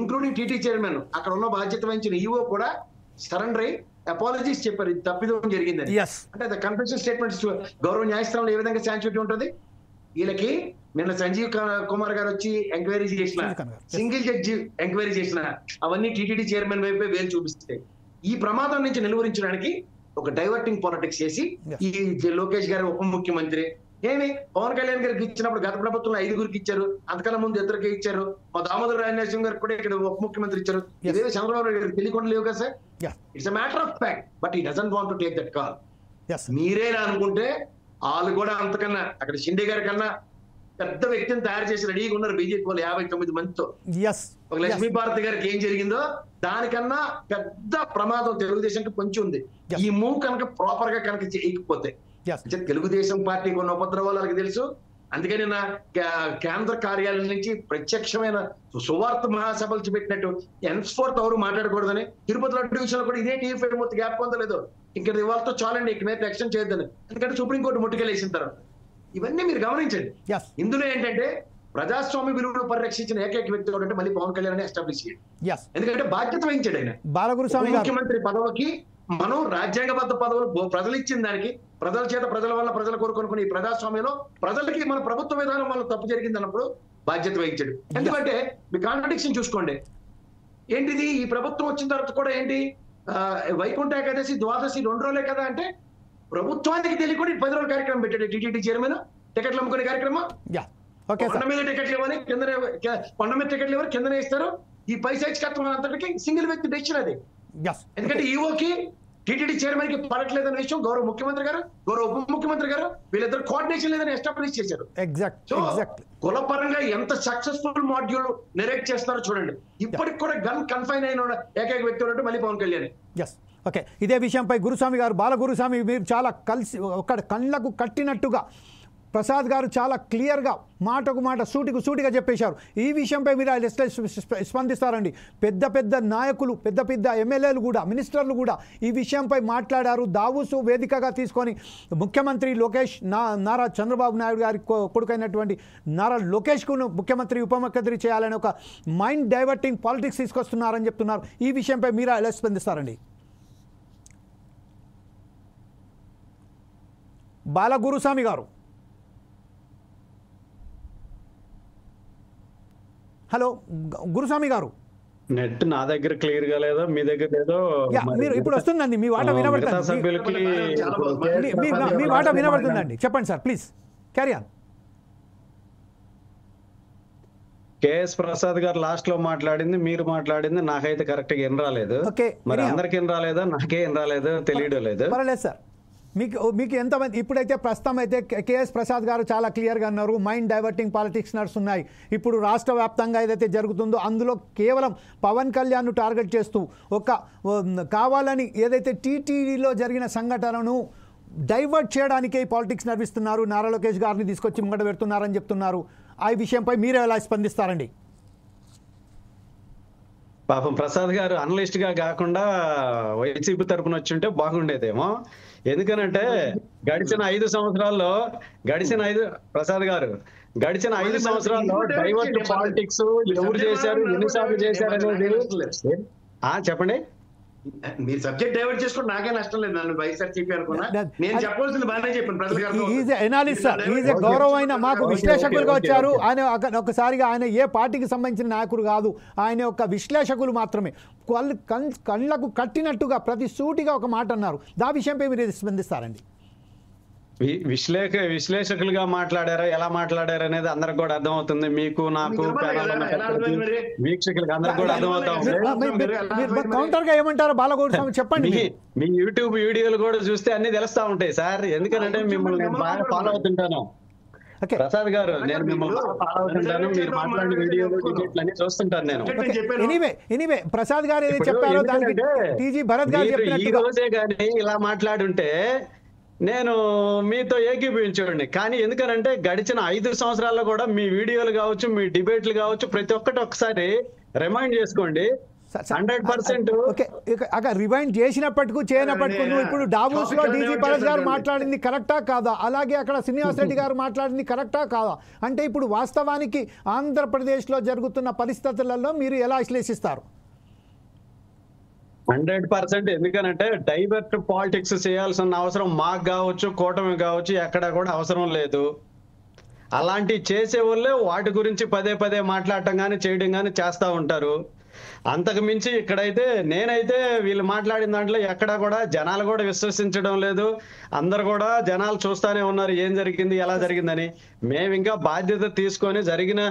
ఇంక్లూడింగ్ టీటీ చైర్మన్, అక్కడ ఉన్న బాధ్యత వహించిన ఈవో కూడా సరెండర్ అయ్యి అపాలజీస్ చెప్పారు, ఇది తప్పిదం జరిగిందని. అంటే కన్ఫెషన్ స్టేట్మెంట్స్ గౌరవ న్యాయస్థానంలో ఏ విధంగా శాంక్చుటీ ఉంటుంది? వీళ్ళకి నిన్న సంజీవ్ కుమార్ గారు వచ్చి ఎంక్వైరీ చేసిన, సింగిల్ జడ్జి ఎంక్వైరీ చేసిన, అవన్నీ టీటీడీ చైర్మన్ వైపే వేలు చూపిస్తాయి. ఈ ప్రమాదం నుంచి నిలువరించడానికి ఒక డైవర్టింగ్ పాలిటిక్స్ చేసి ఈ లోకేష్ గారు ఉప ముఖ్యమంత్రి ఏమి పవన్ కళ్యాణ్ గారికి ఇచ్చినప్పుడు గత ప్రభుత్వంలో 5గురికి ఇచ్చారు, అంతకన్నా ముందు 2కే ఇచ్చారు, మా దామోదర్ రాజనరసింహ గారికి కూడా ఇక్కడ ఉప ముఖ్యమంత్రి ఇచ్చారు. ఇదేదో చంద్రబాబు నాయుడు గారికి తెలియకుండా లేవు కదా sir? It's a matter of fact, but he doesn't want to take that call. మీరే అనుకుంటే వాళ్ళు కూడా అంతకన్నా అక్కడ షిండే గారి కన్నా పెద్ద వ్యక్తిని తయారు చేసి రెడీగా ఉన్నారు బీజేపీ వాళ్ళు 59 మందితో. ఒక లక్ష్మీభారతి గారికి ఏం జరిగిందో దానికన్నా పెద్ద ప్రమాదం తెలుగుదేశంకి పొంచి ఉంది. ఈ మూవ్ కనుక ప్రాపర్ గా కనుక చేయకపోతే తెలుగుదేశం పార్టీకి ఉన్న ఉపద్రవాలు వాళ్ళకి తెలుసు. అందుకని నా కేంద్ర కార్యాలయం నుంచి ప్రత్యక్షమైన సువార్త మహాసభలు పెట్టినట్టు ఎన్స్ఫోర్త్ ఎవరు మాట్లాడకూడదని తిరుపతి లడ్డు విషయంలో కూడా ఇదే టీవీ మూర్తి గ్యాప్ పొందలేదు. ఇక్కడ ఇవాళతో చాలండి, ఇక మీద ఎక్స్టెండ్ చేయొద్దని, ఎందుకంటే సుప్రీంకోర్టు ముట్టుకెళ్ళేసిన తర్వాత. ఇవన్నీ మీరు గమనించండి. ఇందులో ఏంటంటే ప్రజాస్వామ్య విలువలు పరిరక్షించిన ఏకైక వ్యక్తి అంటే మళ్ళీ పవన్ కళ్యాణ్ ఎస్టాబ్లిష్ చేయండి. ఎందుకంటే బాధ్యత వహించాడు ఆయన. ముఖ్యమంత్రి పదవికి మనం రాజ్యాంగబద్ధ పదవులు ప్రజలు ఇచ్చిన దానికి, ప్రజల చేత ప్రజల వల్ల ప్రజలు కోరుకునుకుని ఈ ప్రజాస్వామ్యంలో ప్రజలకి మన ప్రభుత్వ విధానం వల్ల తప్పు జరిగింది అన్నప్పుడు బాధ్యత వహించాడు. ఎందుకంటే మీ కాంట్రడిక్షన్ చూసుకోండి. ఏంటిది? ఈ ప్రభుత్వం వచ్చిన తర్వాత కూడా ఏంటి వైకుంఠ ఏకాదశి ద్వాదశి 2 రోజులే కదా అంటే ప్రభుత్వానికి తెలియకుండా 10 రోజుల కార్యక్రమం పెట్టాడు టీటీడీ చైర్మన్. టికెట్లు అమ్ముకునే కార్యక్రమం, కొండ మీద టికెట్లు ఇవ్వని కిందనే, కొండ మీద టికెట్లు ఇవ్వరు కిందనే ఇస్తారు. ఈ పైశాచికత్వం అంతటికి సింగిల్ వ్యక్తి డెసిషన్ అది. ఎందుకంటే ఈవోకి టీటీడీ చైర్మన్ కి పడట్లేదనే విషయం గౌరవ ముఖ్యమంత్రి గారు, గౌరవ ఉప ముఖ్యమంత్రి గారు వీళ్ళిద్దరు కోఆర్డినేషన్ లేదని ఎస్టాబ్లిష్ చేశారు. కులపరంగా ఎంత సక్సెస్ఫుల్ మాడ్యూల్ నెరేట్ చేస్తారో చూడండి. ఇప్పటికి కూడా గన్ కన్ఫైన్ అయిన ఏకైక వ్యక్తి ఉన్నట్టు మళ్ళీ పవన్ కళ్యాణ్. ఓకే, ఇదే విషయంపై గురుస్వామి గారు, బాలగురుస్వామి, మీరు చాలా కలిసి ఒక కళ్ళకు కట్టినట్టుగా ప్రసాద్ గారు చాలా క్లియర్గా మాటకు మాట సూటిగా చెప్పేశారు. ఈ విషయంపై మీరు స్పందిస్తారండి. పెద్ద పెద్ద నాయకులు, పెద్ద పెద్ద ఎమ్మెల్యేలు కూడా, మినిస్టర్లు కూడా ఈ విషయంపై మాట్లాడారు. దావూసు వేదికగా తీసుకొని ముఖ్యమంత్రి లోకేష్, నారా చంద్రబాబు నాయుడు గారి కొడుకైనటువంటి నారా లోకేష్కు ముఖ్యమంత్రి ఉప ముఖ్యమంత్రి చేయాలని ఒక మైండ్ డైవర్టింగ్ పాలిటిక్స్ తీసుకొస్తున్నారని చెప్తున్నారు. ఈ విషయంపై మీరు ఎలా స్పందిస్తారండి? బాలగురుస్వామి గారు. హలో గురుస్వామి గారు, నెట్ నా దగ్గర క్లియర్ గా లేదో మీ దగ్గర లేదో మీరు ఇప్పుడు వస్తుందండి, మీ వాట వినబడుతుంది, సభ్యులకి మీ వాట వినబడుతుందండి. చెప్పండి sir, please carry on. KS Prasad గారు లాస్ట్ లో మాట్లాడింది, మీరు మాట్లాడింది నాకైతే కరెక్ట్ గా ఏం రాలేదు. మరి అందరికి ఏం రాలేదో, నాకే ఏం రాలేదో తెలియడం లేదు. పర్వాలేదు సార్, మీకు ఎంతమంది ఇప్పుడైతే ప్రస్తుతం అయితే కేఎస్ ప్రసాద్ గారు చాలా క్లియర్గా అన్నారు, మైండ్ డైవర్టింగ్ పాలిటిక్స్ నడుస్తున్నాయి. ఇప్పుడు రాష్ట్ర వ్యాప్తంగా ఏదైతే జరుగుతుందో అందులో కేవలం పవన్ కళ్యాణ్ను టార్గెట్ చేస్తూ కావాలని ఏదైతే టీటీడీలో జరిగిన సంఘటనను డైవర్ట్ చేయడానికే పాలిటిక్స్ నడిపిస్తున్నారు, నారా లోకేష్ గారిని తీసుకొచ్చి ముంగట పెడుతున్నారని చెప్తున్నారు. ఆ విషయంపై మీరు ఎలా స్పందిస్తారండి? పాపం ప్రసాద్ గారు అనలిస్ట్ గా కాకుండా వైసీపీ తరపున వచ్చి ఉంటే బాగుండేదేమో. ఎందుకనంటే గడిచిన 5 సంవత్సరాల్లో ప్రసాద్ గారు గడిచిన 5 సంవత్సరాల్లో డైవర్ట్ పాలిటిక్స్ ఎవరు చేశారు, ఎన్నిసార్లు చేశారు అనేది చెప్పండి. మీరు సబ్జెక్ట్ డైవర్ట్ చేసుకుంటే నాకే నష్టం లేదు. నన్ను వైఎస్ఆర్సీపీ అనుకున్నా, నేను చెప్పాల్సింది బాగానే చెప్పాను. గౌరవమైన మాకు విశ్లేషకులుగా వచ్చారు ఆయన. ఒకసారిగా ఆయన ఏ పార్టీకి సంబంధించిన నాయకుడు కాదు, ఆయన ఒక విశ్లేషకులు మాత్రమే. కళ్ళకు కట్టినట్టుగా ప్రతి సూటిగా ఒక మాట అన్నారు. దా విషయంపై మీరు స్పందిస్తారండి? విశ్లేషకులుగా మాట్లాడారా, ఎలా మాట్లాడారు అనేది అందరికి కూడా అర్థమవుతుంది. మీకు, నాకు, వీక్షకులకు అందరికి కూడా అర్థమవుతా ఉంది. కౌంటర్ గా ఏమంటారు బాలగౌడ్ స్వామి చెప్పండి. మీ యూట్యూబ్ వీడియోలు కూడా చూస్తే అన్ని తెలుస్తా ఉంటాయి సార్. ఎందుకంటే మిమ్మల్ని నేను బాగా ఫాలో అవుతుంటాను. ప్రసాద్ గారు, నేను మిమ్మల్ని ఫాలో అవుతుంటాను. మీరు మాట్లాడిన వీడియోలు డిబేట్లు అన్ని చూస్తుంటాను నేను. ఎనీవే ప్రసాద్ గారు ఏదో చెప్పారో దానికి టీజీ భరత్ గారు ఈ రోజే కానీ ఇలా మాట్లాడుంటే నేను మీతో ఏకీభవించేవాడిని. కానీ ఎందుకనంటే గడిచిన 5 సంవత్సరాల్లో కూడా మీ వీడియోలు కావచ్చు, మీ డిబేట్లు కావచ్చు, ప్రతి ఒక్కటి ఒకసారి రిమైండ్ చేసుకోండి. 100% రివైండ్ చేసినప్పటికీ చేయనప్పటికీ నువ్వు ఇప్పుడు డావోస్ లో డీజీ భరత్ గారు మాట్లాడింది కరెక్టా కాదా, అలాగే అక్కడ శ్రీనివాస్ రెడ్డి గారు మాట్లాడింది కరెక్టా కాదా అంటే ఇప్పుడు వాస్తవానికి ఆంధ్రప్రదేశ్లో జరుగుతున్న పరిస్థితులలో మీరు ఎలా విశ్లేషిస్తారు? 100%. ఎందుకనంటే డైవర్ట్ పాలిటిక్స్ చేయాల్సిన అవసరం మాకు కావచ్చు, కూటమి కావచ్చు, ఎక్కడ కూడా అవసరం లేదు. అలాంటి చేసే వాళ్ళే వాటి గురించి పదే పదే మాట్లాడటం కానీ చేయడం కానీ చేస్తూ ఉంటారు. అంతకు మించి ఇక్కడైతే నేనైతే వీళ్ళు మాట్లాడిన దాంట్లో ఎక్కడా కూడా జనాలు కూడా విశ్వసించడం లేదు. అందరు కూడా జనాలు చూస్తానే ఉన్నారు ఏం జరిగింది, ఎలా జరిగిందని. మేము ఇంకా బాధ్యత తీసుకొని జరిగిన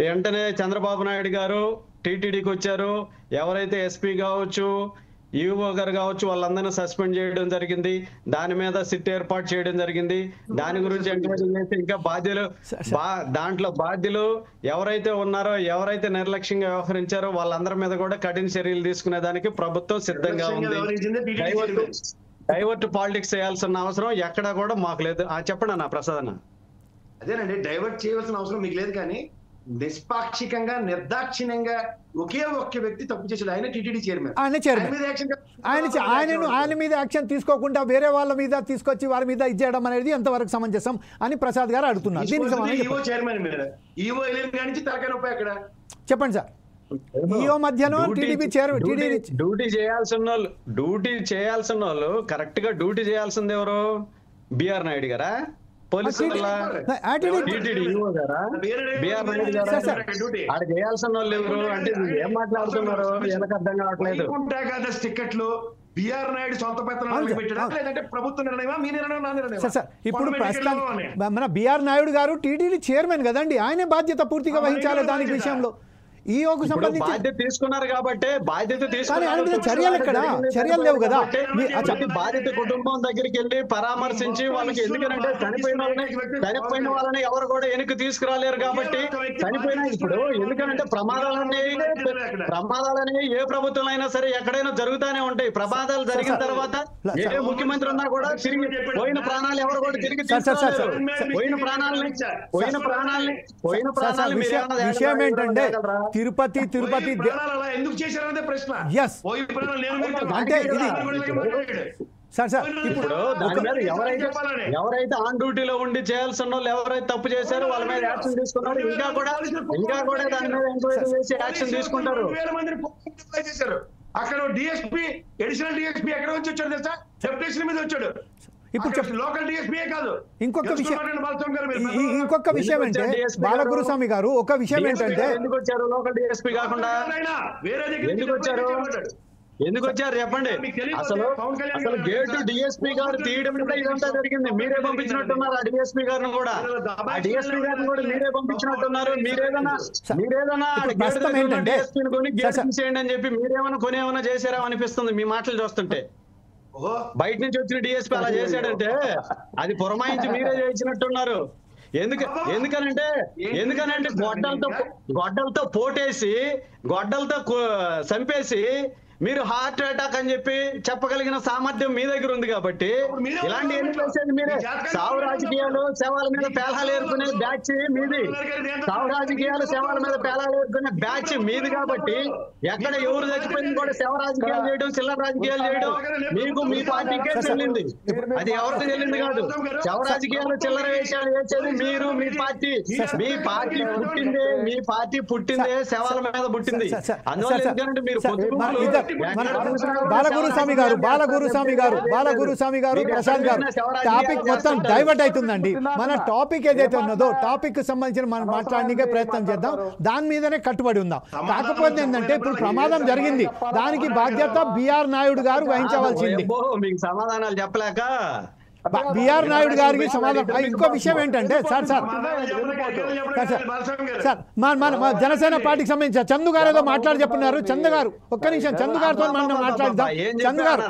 వెంటనే చంద్రబాబు నాయుడు గారు టీటీడీకి వచ్చారు. ఎవరైతే ఎస్పీ కావచ్చు, ఈఓ గారు కావచ్చు, వాళ్ళందరినీ సస్పెండ్ చేయడం జరిగింది. దాని మీద సిట్ ఏర్పాటు చేయడం జరిగింది. దాని గురించి ఎంక్వైరీ చేసి ఇంకా దాంట్లో బాధ్యులు ఎవరైతే ఉన్నారో, ఎవరైతే నిర్లక్ష్యంగా వ్యవహరించారో వాళ్ళందరి మీద కూడా కఠిన చర్యలు తీసుకునేదానికి ప్రభుత్వం సిద్ధంగా ఉంది. డైవర్ట్ పాలిటిక్స్ చేయాల్సిన అవసరం ఎక్కడా కూడా మాకు లేదు. చెప్పండి అన్న ప్రసాద్ అన్న. అదేనండి, డైవర్ట్ చేయవలసిన అవసరం మీకు లేదు. కానీ నిష్పాక్షికంగా, నిర్దాక్షిణ్యంగా ఒకే ఒక్క వ్యక్తి తప్పు చేసేది, ఆయన టీటీడీ చైర్మన్. ఆయన మీద యాక్షన్ తీసుకోకుండా వేరే వాళ్ళ మీద తీసుకొచ్చి వారి మీద ఇచ్చేయడం అనేది ఎంతవరకు సమంజసం అని ప్రసాద్ గారు అడుగుతున్నారు. చెప్పండి సార్. ఈఓ మధ్యలో టీడీపీ డ్యూటీ చేయాల్సిన వాళ్ళు కరెక్ట్ గా డ్యూటీ చేయాల్సింది ఎవరు? బిఆర్ నాయుడు గారా? చేయాల్సిన వాళ్ళు ఎవరు అంటే ఏం మాట్లాడుతున్నారు எனக்கு అర్థం కావట్లేదు. టికెట్లు బిఆర్ నాయుడు సొంత పెత్తనం పెట్టాడా లేదంటే ప్రభుత్వ నిర్ణయమా, మీ నిర్ణయం, నా నిర్ణయం? ఇప్పుడు మన బిఆర్ నాయుడు గారు టీటీడీ చైర్మన్ కదండి, ఆయనే బాధ్యత పూర్తిగా వహించాలి దానికి విషయంలో. ఈఓకు సంబంధించి బాధ్యత తీసుకున్నారు కాబట్టి చర్యలు లేవు కదా. బాధిత కుటుంబం దగ్గరికి వెళ్ళి పరామర్శించి వాళ్ళకి, ఎందుకంటే చనిపోయిన వాళ్ళని ఎవరు కూడా వెనక్కి తీసుకురాలేరు కాబట్టి చనిపోయినా ఇప్పుడు ఎందుకంటే ప్రమాదాలన్నీ ఏ ప్రభుత్వం అయినా సరే ఎక్కడైనా జరుగుతూనే ఉంటాయి. ప్రమాదాలు జరిగిన తర్వాత ఏ ముఖ్యమంత్రి ఉన్నా కూడా తిరిగి పోయిన ప్రాణాలు ఎవరు కూడా తిరిగి పోయిన ప్రాణాలు విషయం ఏంటంటే తిరుపతి ఎందుకు చేశారనే ప్రశ్న. అంటే ఇది సార్ ఇప్పుడు దాని మీద ఎవరైతే ఆన్ డ్యూటీలో ఉండి చేయాల్సిన వాళ్ళు ఎవరైతే తప్పు చేశారో వాళ్ళ మీద యాక్షన్ తీసుకున్నారు. ఇంకా కూడా దాని మీద ఎంక్వైరీ చేసి యాక్షన్ తీసుకుంటారు. అక్కడ డిఎస్పీ, అడిషనల్ డిఎస్పీ ఎక్కడ నుంచి వచ్చాడు తెలుసా? డెప్యుటేషన్ మీద వచ్చాడు. ఇప్పుడు లోకల్ డిఎస్పీఏ కాదు. ఇంకొక విషయం బాలస్వామి గారు మీరు ఇంకొక విషయం అంటే బాలగురుస్వామి గారు ఒక విషయం ఏంటంటే ఎందుకు వచ్చారు లోకల్ డిఎస్పీ కాకుండా? వేరే దగ్గర ఎందుకు వచ్చారు? ఎందుకు వచ్చారు చెప్పండి. అసలు గేటు డిఎస్పీ గారు తీయడం కూడా ఇదంతా జరిగింది. మీరే పంపించినట్టున్నారు ఆ డిఎస్పీ గారిని కూడా. ఆ డిఎస్పీ గారిని కూడా మీరే పంపించినట్టున్నారు. మీరేదన్నా డిఎస్పీని కొని గేట్ తీసేయండి అని చెప్పి మీరేమన్నా కొనేమన్నా చేశారా అనిపిస్తుంది మీ మాటలు చూస్తుంటే. బయట నుంచి వచ్చిన డిఎస్పీ అలా చేశాడంటే అది పురమాయించి మీరే చేయించినట్టున్నారు. ఎందుకనంటే గొడ్డలతో పోటేసి గొడ్డలతో చంపేసి మీరు హార్ట్ అటాక్ అని చెప్పి చెప్పగలిగిన సామర్థ్యం మీ దగ్గర ఉంది కాబట్టి ఇలాంటి ఎన్ని చేసేది మీరే. సావు రాజకీయాలు శవాల మీద పేలాలు ఏరుకునే బ్యాచ్ మీది. సావు రాజకీయాలు శవాల మీద పేలాలు ఏరుకునే బ్యాచ్ మీది కాబట్టి ఎక్కడ ఎవరు చచ్చిపోయింది కూడా శవ రాజకీయాలు చేయడం చిల్లర రాజకీయాలు చేయడం మీకు మీ పార్టీకే చెల్లింది. అది ఎవరికి చెల్లింది కాదు. శవ రాజకీయాలు చిల్లర వేషాలు వేసేది మీరు మీ పార్టీ. మీ పార్టీ పుట్టిందే శవాల మీద పుట్టింది. అందువల్ల ఎందుకంటే మీరు బాలగురుస్వామి గారు ప్రసాద్ గారు టాపిక్ మొత్తం డైవర్ట్ అవుతుందండి. మన టాపిక్ ఏదైతే ఉన్నదో టాపిక్ సంబంధించిన మనం మాట్లాడడానికి ప్రయత్నం చేద్దాం. దాని మీదనే కట్టుబడి ఉందాం. కాకపోతే ఏంటంటే ఇప్పుడు ప్రమాదం జరిగింది, దానికి బాధ్యత బిఆర్ నాయుడు గారు వహించవలసింది. మీకు సమాధానాలు చెప్పలేక బిఆర్ నాయుడు గారికి సమాధానం. ఇంకో విషయం ఏంటంటే సార్ మన జనసేన పార్టీకి సంబంధించి చందు గారు ఏదో మాట్లాడి చెప్తున్నారు. చందు గారు ఒక్క నిమిషం, చందు గారితో మనం మాట్లాడదాం. చందు గారు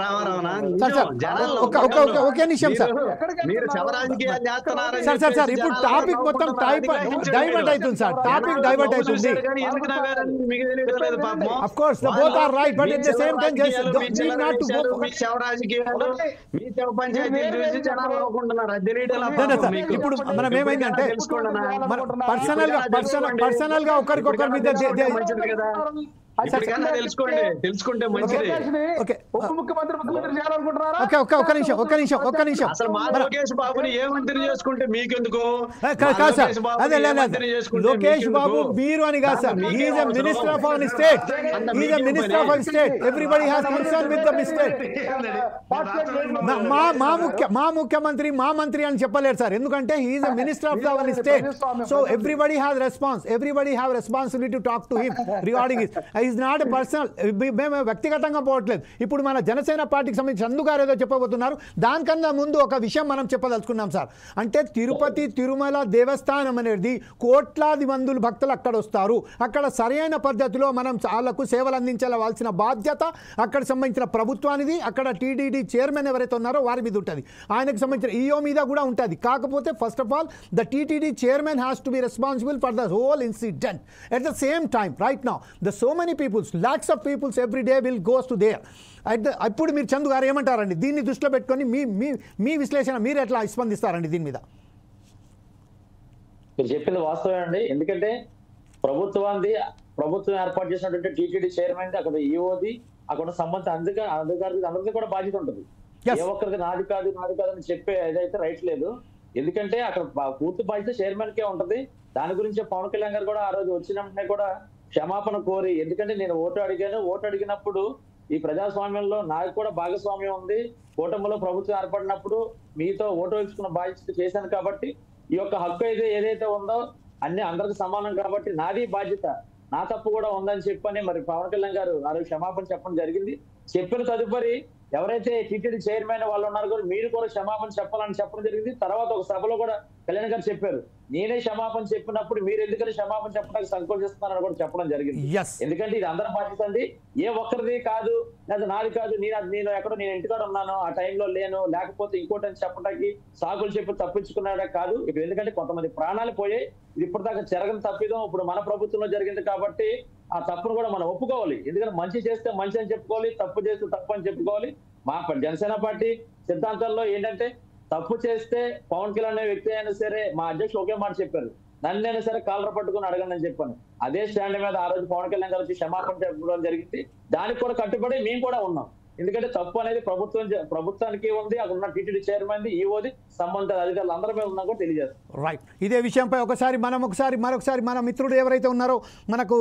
ఒకే నిమిషం సార్. సార్ ఇప్పుడు టాపిక్ మొత్తం డైవర్ట్ అవుతుంది సార్. టాపిక్ డైవర్ట్ అవుతుంది. Of course the both are right but at the same time just not to go. ఇప్పుడు మనం ఏమైందంటే పర్సనల్ గా ఒకరికొకరి మీద తెలుసుకుంటే మంచిది. ఒక్క నిమిషం అసలు మా లోకేష్ బాబుని ఏ మంత్రి చేసుకుంటే మీకెందుకు? లోకేష్ బాబు మీరు అని కాదు sir. Is a minister of our state. Is a minister of our state. Everybody has concern with the mistake. మా ముఖ్యమంత్రి మా మంత్రి అని చెప్పలేరు సార్, ఎందుకంటే he is a minister of our state. So everybody has response. Everybody have responsibility to talk to him regarding it. Is not a personal. మేము వ్యక్తిగతంగా పోవట్లేదు. ఇప్పుడు మన జనసేన పార్టీకి సంబంధించి చందు గారు ఏదో చెప్పబోతున్నారు. దానికన్నా ముందు ఒక విషయం మనం చెప్పదలుచుకున్నాం సార్. అంటే తిరుపతి తిరుమల దేవస్థానం అనేది కోట్లాది మంది భక్తులు అక్కడ వస్తారు. అక్కడ సరైన పద్ధతిలో మనం వాళ్ళకు సేవలు అందించాల్సిన బాధ్యత అక్కడ సంబంధించిన ప్రభుత్వానిది. అక్కడ టీటీడీ చైర్మన్ ఎవరైతే ఉన్నారో వారి మీద ఉంటుంది. ఆయనకు సంబంధించిన ఈఓ మీద కూడా ఉంటుంది. కాకపోతే first of all the TTD chairman has to be responsible for the whole incident. At the same time right now the so many peoples, lakhs of peoples every day will goes to there. ఇప్పుడు మీరు చందు గారు ఏమంటారండి? దీన్ని దృష్టిలో పెట్టుకొని మీ విశ్లేషణ మీరు ఎట్లా స్పందిస్తారండి దీని మీద? మీరు చెప్పింది వాస్తవమే అండి. ఎందుకంటే ప్రభుత్వం ఏర్పాటు చేసినటువంటి టీటీడీ చైర్మన్, అక్కడ ఈఓది, అక్కడ సంబంధిత అధికారులు అందరికీ కూడా బాధ్యత ఉంటుంది. ఏ ఒక్కరికి నాది కాదు అని చెప్పే ఏదైతే రైట్ లేదు. ఎందుకంటే అక్కడ పూర్తి బాధ్యత చైర్మన్ కే ఉంటది. దాని గురించి పవన్ కళ్యాణ్ గారు కూడా ఆ రోజు వచ్చిన కూడా క్షమాపణ కోరి, ఎందుకంటే నేను ఓటు అడిగినప్పుడు ఈ ప్రజాస్వామ్యంలో నాకు కూడా భాగస్వామ్యం ఉంది. కూటమిలో ప్రభుత్వం ఏర్పడినప్పుడు మీతో ఓటు వేసుకున్న బాధ్యత చేశాను కాబట్టి ఈ యొక్క హక్కు ఏదైతే ఉందో అందరికి సమానం కాబట్టి నాది బాధ్యత, నా తప్పు కూడా ఉందని చెప్పని మరి పవన్ కళ్యాణ్ గారు ఆ రోజు క్షమాపణ చెప్పడం జరిగింది. చెప్పిన తదుపరి ఎవరైతే టీటీడీ చైర్మన్ వాళ్ళు ఉన్నారో కూడా మీరు కూడా క్షమాపణ చెప్పాలని చెప్పడం జరిగింది. తర్వాత ఒక సభలో కూడా కళ్యాణ్ గారు చెప్పారు, నేనే క్షమాపణ చెప్పినప్పుడు మీరు ఎందుకని క్షమాపణ చెప్పడానికి సంకోచిస్తున్నారని కూడా చెప్పడం జరిగింది. ఎందుకంటే ఇది అందరి బాధ్యత అండి, ఏ ఒక్కరిది కాదు, లేదా నాది కాదు. నేను ఎక్కడో నేను ఇంటికాడ ఉన్నాను, ఆ టైంలో లేను, లేకపోతే ఇంకోటి అని చెప్పడానికి సాకులు చెప్పి తప్పించుకున్నాడే కాదు. ఇప్పుడు ఎందుకంటే కొంతమంది ప్రాణాలు పోయాయి. ఇది ఇప్పటిదాకా జరగని తప్పిదం ఇప్పుడు మన ప్రభుత్వంలో జరిగింది కాబట్టి ఆ తప్పును కూడా మనం ఒప్పుకోవాలి. ఎందుకంటే మంచి చేస్తే మంచి అని చెప్పుకోవాలి, తప్పు చేస్తే తప్పు అని చెప్పుకోవాలి. మా జనసేన పార్టీ సిద్ధాంతాల్లో ఏంటంటే తప్పు చేస్తే పవన్ కళ్యాణ్ అనే వ్యక్తి అయినా సరే మా అధ్యక్షులు ఒకే మాట చెప్పారు, నన్నైనా సరే కాలర పట్టుకుని అడగండి అని చెప్పాను. అదే స్టాండ్ మీద ఆ రోజు పవన్ కళ్యాణ్ గారు వచ్చి క్షమాపణ చెప్పడం జరిగింది. దానికి కూడా కట్టుబడి మేము కూడా ఉన్నాం. ఎందుకంటే తప్పు అనేది ప్రభుత్వానికి ఉంది, అక్కడ ఉన్న టీటీడీ చైర్మన్ ఈఓది సంబంధిత అధికారులు అందరి మీద ఉందని కూడా తెలియజేస్తారు. రైట్. ఇదే విషయంపై మరొకసారి మన మిత్రుడు ఎవరైతే ఉన్నారో మనకు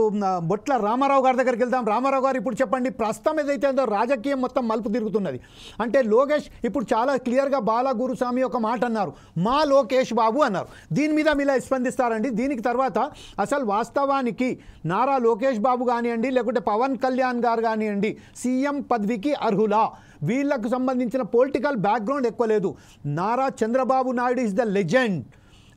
బొట్ల రామారావు గారి దగ్గరికి వెళ్దాం. రామారావు గారు, ఇప్పుడు చెప్పండి, ప్రస్తుతం ఏదైతే ఉందో రాజకీయం మొత్తం మలుపు తిరుగుతున్నది. అంటే లోకేష్ ఇప్పుడు చాలా క్లియర్గా బాలా గురుస్వామి ఒక మాట అన్నారు, మా లోకేష్ బాబు అన్నారు. దీని మీద మీలా స్పందిస్తారండి? దీనికి తర్వాత అసలు వాస్తవానికి నారా లోకేష్ బాబు కానివ్వండి, లేకుంటే పవన్ కళ్యాణ్ గారు కానివ్వండి, సీఎం పదవికి అర్హులా? వీళ్ళకు సంబంధించిన పొలిటికల్ బ్యాక్గ్రౌండ్ ఎక్కువ లేదు. Nara Chandrababu Naidu is the legend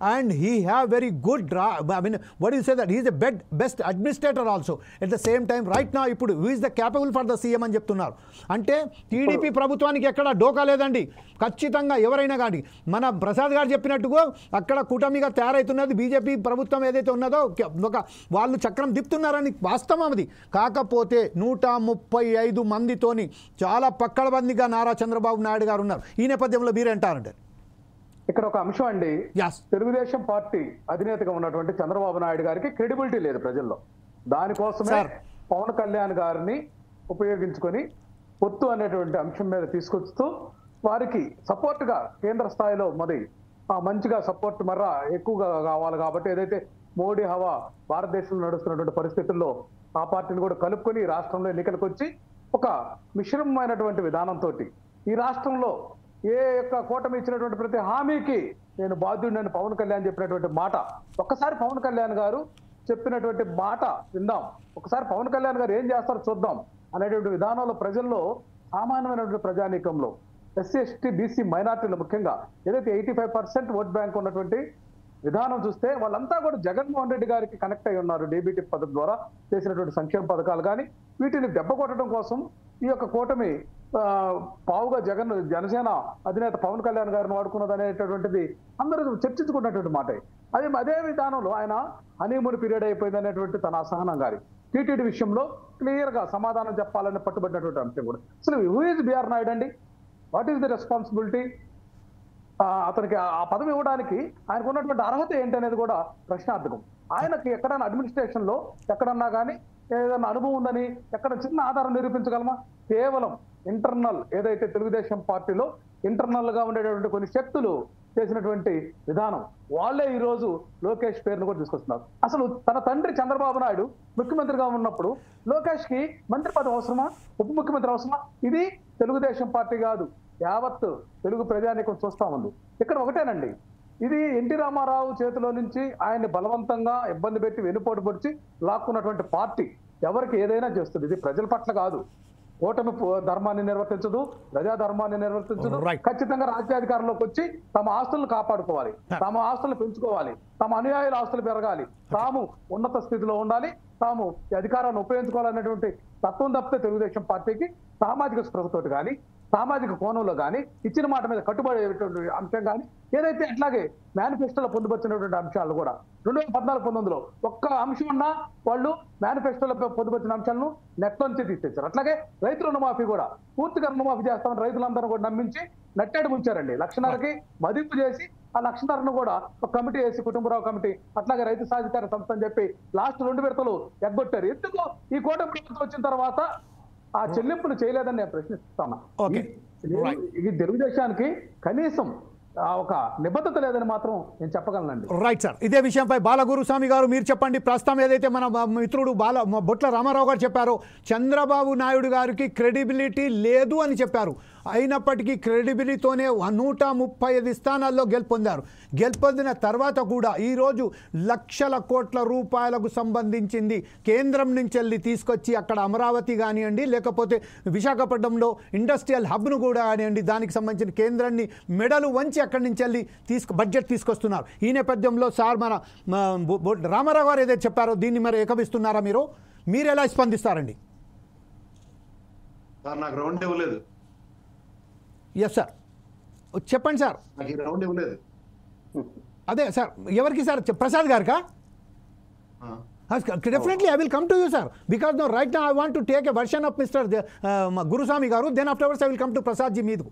and he have very good I mean what do you say that he is the best administrator also at the same time right now ఇప్పుడు who is the capable for the CM అని చెప్తున్నారు. అంటే TDP ప్రభుత్వానికి ఎక్కడ డోకా లేదండి. ఖచ్చితంగా ఎవరైనా కానీ మన ప్రసాద్ గారు చెప్పినట్టుగా అక్కడ కూటమిగా తయారవుతున్నది బీజేపీ ప్రభుత్వం ఏదైతే ఉన్నదో ఒక వాళ్ళు చక్రం దిప్పుతున్నారని వాస్తవం అది. కాకపోతే 135 మందితోని చాలా పక్కడబందిగా నారా చంద్రబాబు నాయుడు గారు ఉన్నారు. ఈ నేపథ్యంలో మీరేంటారంటే ఇక్కడ ఒక అంశం అండి, తెలుగుదేశం పార్టీ అధినేతగా ఉన్నటువంటి చంద్రబాబు నాయుడు గారికి క్రెడిబిలిటీ లేదు ప్రజల్లో. దానికోసమే పవన్ కళ్యాణ్ గారిని ఉపయోగించుకొని పొత్తు అనేటువంటి అంశం మీద తీసుకొస్తూ వారికి సపోర్ట్గా కేంద్ర స్థాయిలో మరి మంచిగా సపోర్ట్ మర్రా ఎక్కువగా కావాలి కాబట్టి ఏదైతే మోడీ హవా భారతదేశంలో నడుస్తున్నటువంటి పరిస్థితుల్లో ఆ పార్టీని కూడా కలుపుకొని ఈ రాష్ట్రంలో ఎన్నికలకు వచ్చి ఒక మిశ్రమమైనటువంటి విధానంతో ఈ రాష్ట్రంలో ఏ యొక్క కూటమి ఇచ్చినటువంటి ప్రతి హామీకి నేను బాధ్యుడిని పవన్ కళ్యాణ్ చెప్పినటువంటి మాట, ఒక్కసారి పవన్ కళ్యాణ్ గారు చెప్పినటువంటి మాట విందాం, ఒకసారి పవన్ కళ్యాణ్ గారు ఏం చేస్తారో చూద్దాం అనేటువంటి విధానంలో ప్రజల్లో సామాన్యమైనటువంటి ప్రజానీకంలో ఎస్సీ ఎస్టీ బీసీ మైనార్టీలు ముఖ్యంగా ఏదైతే 85% ఓట్ బ్యాంక్ ఉన్నటువంటి విధానం చూస్తే వాళ్ళంతా కూడా జగన్మోహన్ రెడ్డి గారికి కనెక్ట్ అయి ఉన్నారు. డీబీటీ పథకం ద్వారా చేసినటువంటి సంక్షేమ పథకాలు కానీ వీటిని దెబ్బ కొట్టడం కోసం ఈ యొక్క కూటమి పావుగా జనసేన అధినేత పవన్ కళ్యాణ్ గారిని వాడుకున్నది అనేటటువంటిది అందరూ చర్చించుకున్నటువంటి మాట. అదే విధానంలో ఆయన హనీమూన్ పీరియడ్ అయిపోయింది అనేటువంటి తన అసహనం గారి టీటీడీ విషయంలో క్లియర్ గా సమాధానం చెప్పాలని పట్టుబడినటువంటి అంశం కూడా. అసలు హూ ఈజ్ బిఆర్ నాయుడు అండి? What is the responsibility? అతనికి ఆ పదవి ఇవ్వడానికి ఆయనకు ఉన్నటువంటి అర్హత ఏంటి అనేది కూడా ప్రశ్నార్థకం. ఆయనకి ఎక్కడైనా అడ్మినిస్ట్రేషన్ లో ఎక్కడన్నా కానీ ఏదైనా అనుభవం ఉందని ఎక్కడ చిన్న ఆధారం నిరూపించగలమా? కేవలం ఇంటర్నల్ ఏదైతే తెలుగుదేశం పార్టీలో ఇంటర్నల్ గా ఉండేటువంటి కొన్ని శక్తులు చేసినటువంటి విధానం, వాళ్ళే ఈ రోజు లోకేష్ పేరును కూడా తీసుకొస్తున్నారు. అసలు తన తండ్రి చంద్రబాబు నాయుడు ముఖ్యమంత్రిగా ఉన్నప్పుడు లోకేష్ కి మంత్రి పదవి అవసరమా? ఉప ముఖ్యమంత్రి అవసరమా? ఇది తెలుగుదేశం పార్టీ కాదు, యావత్ తెలుగు ప్రజానీకం చూస్తా ఉంది. ఇక్కడ ఒకటేనండి, ఇది ఎన్టీ రామారావు చేతిలో నుంచి ఆయన్ని బలవంతంగా ఇబ్బంది పెట్టి వెనుపోటు పొడిచి లాక్కున్నటువంటి పార్టీ ఎవరికి ఏదైనా చేస్తుంది. ఇది ప్రజల పట్ల కాదు. కూటమి ధర్మాన్ని నిర్వర్తించదు, ప్రజా ధర్మాన్ని నిర్వర్తించదు. ఖచ్చితంగా రాజ్యాధికారంలోకి వచ్చి తమ ఆస్తులను కాపాడుకోవాలి, తమ ఆస్తులను పెంచుకోవాలి, తమ అనుయాయుల ఆస్తులు పెరగాలి, తాము ఉన్నత స్థితిలో ఉండాలి, తాము ఈ అధికారాన్ని ఉపయోగించుకోవాలనేటువంటి తత్వం తప్పితే తెలుగుదేశం పార్టీకి సామాజిక స్పృహతోటి కానీ సామాజిక కోణంలో కానీ ఇచ్చిన మాట మీద కట్టుబడేటువంటి అంశం కానీ ఏదైతే అట్లాగే మేనిఫెస్టోలో పొందుపరిచినటువంటి అంశాలు కూడా 2014-19లో ఒక్క అంశం ఉన్నా వాళ్ళు మేనిఫెస్టోలో పొందుపరిచిన అంశాలను నెట్లో నుంచి తీసేశారు. అట్లాగే రైతు రుణమాఫీ కూడా పూర్తిగా రుణమాఫీ చేస్తామని రైతులందరూ కూడా నమ్మించి నట్టేడు ముంచారండి. 1,00,000కి మదింపు చేసి ఆ 1,00,000ను కూడా ఒక కమిటీ వేసి కుటుంబరావు కమిటీ అట్లాగే రైతు సాధికార సంస్థ అని చెప్పి లాస్ట్ 2 విడతలు ఎగ్గొట్టారు. ఎందుకు ఈ కూటమి ప్రభుత్వం వచ్చిన తర్వాత ఆ చెల్లింపులు చేయలేదని నేను ప్రశ్నిస్తాను. ఇది తెలుగుదేశానికి కనీసం ఒక నిబద్ధత లేదని మాత్రం నేను చెప్పగలనండి. రైట్ సార్, ఇదే విషయంపై బాలగురుస్వామి గారు మీరు చెప్పండి. ప్రస్తుతం ఏదైతే మన మిత్రుడు బొట్ల రామారావు గారు చెప్పారో చంద్రబాబు నాయుడు గారికి క్రెడిబిలిటీ లేదు అని చెప్పారు. అయినప్పటికీ క్రెడిబిలిటీతోనే 135 స్థానాల్లో గెలుపొందారు. గెలుపొందిన తర్వాత కూడా ఈరోజు లక్షల కోట్ల రూపాయలకు సంబంధించింది కేంద్రం నుంచి వెళ్ళి తీసుకొచ్చి అక్కడ అమరావతి కానివ్వండి, లేకపోతే విశాఖపట్నంలో ఇండస్ట్రియల్ హబ్ను కూడా కానివ్వండి, దానికి సంబంధించిన కేంద్రాన్ని మెడలు వంచి అక్కడి నుంచి వెళ్ళి బడ్జెట్ తీసుకొస్తున్నారు. ఈ నేపథ్యంలో సార్ మన రామారావు గారు ఏదైతే చెప్పారో దీన్ని మరి ఏకమిస్తున్నారా? మీరు ఎలా స్పందిస్తారండి? సార్ నాకు రౌండ్ ఇవ్వలేదు. ఎస్ సార్, చెప్పండి సార్. నాకు ఈ రౌండ్ ఇవ్వలేదు. అదే సార్, ఎవరికి సార్? ప్రసాద్ గారికా? Definitely I will come to you sir, because now right now I want to take a version of Mr. Guruswamy garu, then afterwards I will come to Prasad ji meedu.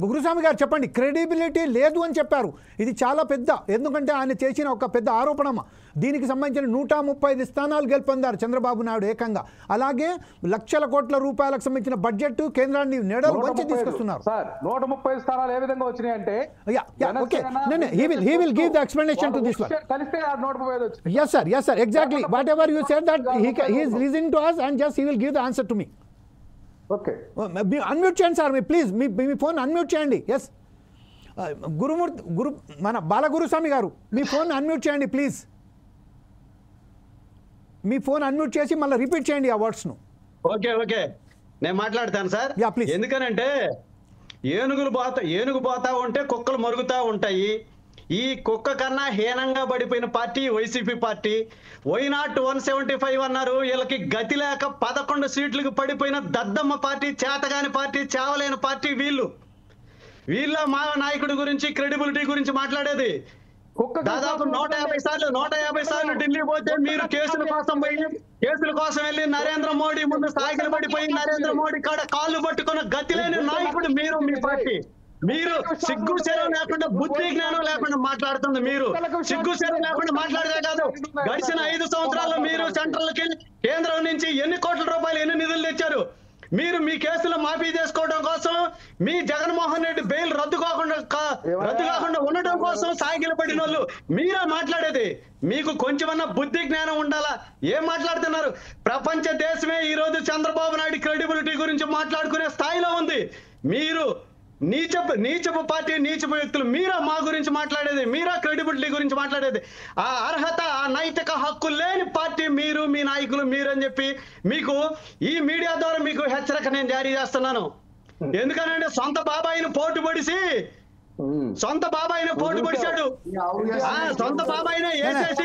గురుస్వామి గారు చెప్పండి, credibility లేదు అని చెప్పారు. ఇది చాలా పెద్ద, ఎందుకంటే ఆయన చేసిన ఒక పెద్ద ఆరోపణ. దీనికి సంబంధించిన 135 స్థానాలు గెలుపొందారు చంద్రబాబు నాయుడు ఏకంగా. అలాగే లక్షల కోట్ల రూపాయలకు సంబంధించిన బడ్జెట్ కేంద్రాన్ని నెడలు వంచి తీసుకొస్తున్నారు. సార్ 130 స్థానాలు ఏ విధంగా వచ్చినాయి అంటే he will give the explanation to this one. కలిస్తే 135 వచ్చింది. Yes sir, exactly whatever you said, that he is listening to us and just he will give the answer to me. Okay, unmute చేయండి sir, please మీ phone unmute చేయండి. Yes, మన బాలగురుస్వామి గారు మీ phone unmute చేయండి please. మీ phone unmute చేసి మళ్ళీ రిపీట్ చేయండి ఆ వర్డ్స్ను. ఓకే నేను మాట్లాడతాను సార్. Yeah, please. ఎందుకనంటే ఏనుగు పోతా ఉంటే కుక్కలు మరుగుతా ఉంటాయి. ఈ కుక్క కన్నా హీనంగా పడిపోయిన పార్టీ వైసీపీ పార్టీ. వైనాట్ 175 అన్నారు, వీళ్ళకి గతి లేక 11 సీట్లకు పడిపోయిన దద్దమ్మ పార్టీ, చేతగాని పార్టీ, చావలేని పార్టీ వీళ్ళ మా నాయకుడి గురించి క్రెడిబిలిటీ గురించి మాట్లాడేది. దాదాపు 150 సార్లు ఢిల్లీ పోతే మీరు కేసుల కోసం వెళ్ళి నరేంద్ర మోడీ ముందు సాగిలు పడిపోయి నరేంద్ర మోడీ కాడ కాళ్ళు పట్టుకున్న గతి లేని నాయకుడు మీరు, మీ పార్టీ. మీరు సిగ్గు శరం లేకుండా, బుద్ధి జ్ఞానం లేకుండా మాట్లాడుతుంది. మీరు సిగ్గు శరం లేకుండా మాట్లాడదే కాదు, గడిచిన 5 సంవత్సరాల్లో మీరు సెంట్రల్కి కేంద్రం నుంచి ఎన్ని కోట్ల రూపాయలు, ఎన్ని నిధులు తెచ్చారు? మీరు మీ కేసులు మాఫీ చేసుకోవడం కోసం, మీ జగన్మోహన్ రెడ్డి బెయిల్ రద్దు కాకుండా ఉండటం కోసం సాగిలు పడిన వాళ్ళు మీరే మాట్లాడేది. మీకు కొంచెమన్నా బుద్ధి జ్ఞానం ఉండాలా? ఏం మాట్లాడుతున్నారు? ప్రపంచ దేశమే ఈ రోజు చంద్రబాబు నాయుడు క్రెడిబిలిటీ గురించి మాట్లాడుకునే స్థాయిలో ఉంది. మీరు నీచపు పార్టీ, నీచపు వ్యక్తులు మీరా మా గురించి మాట్లాడేది? మీరా క్రెడిబిలిటీ గురించి మాట్లాడేది? ఆ అర్హత, ఆ నైతిక హక్కు లేని పార్టీ మీరు, మీ నాయకులు మీరు అని చెప్పి మీకు ఈ మీడియా ద్వారా మీకు హెచ్చరిక నేను జారీ చేస్తున్నాను. ఎందుకనంటే సొంత బాబాయిని పోటు పొడిచాడు, సొంత బాబాయినే వేసేసి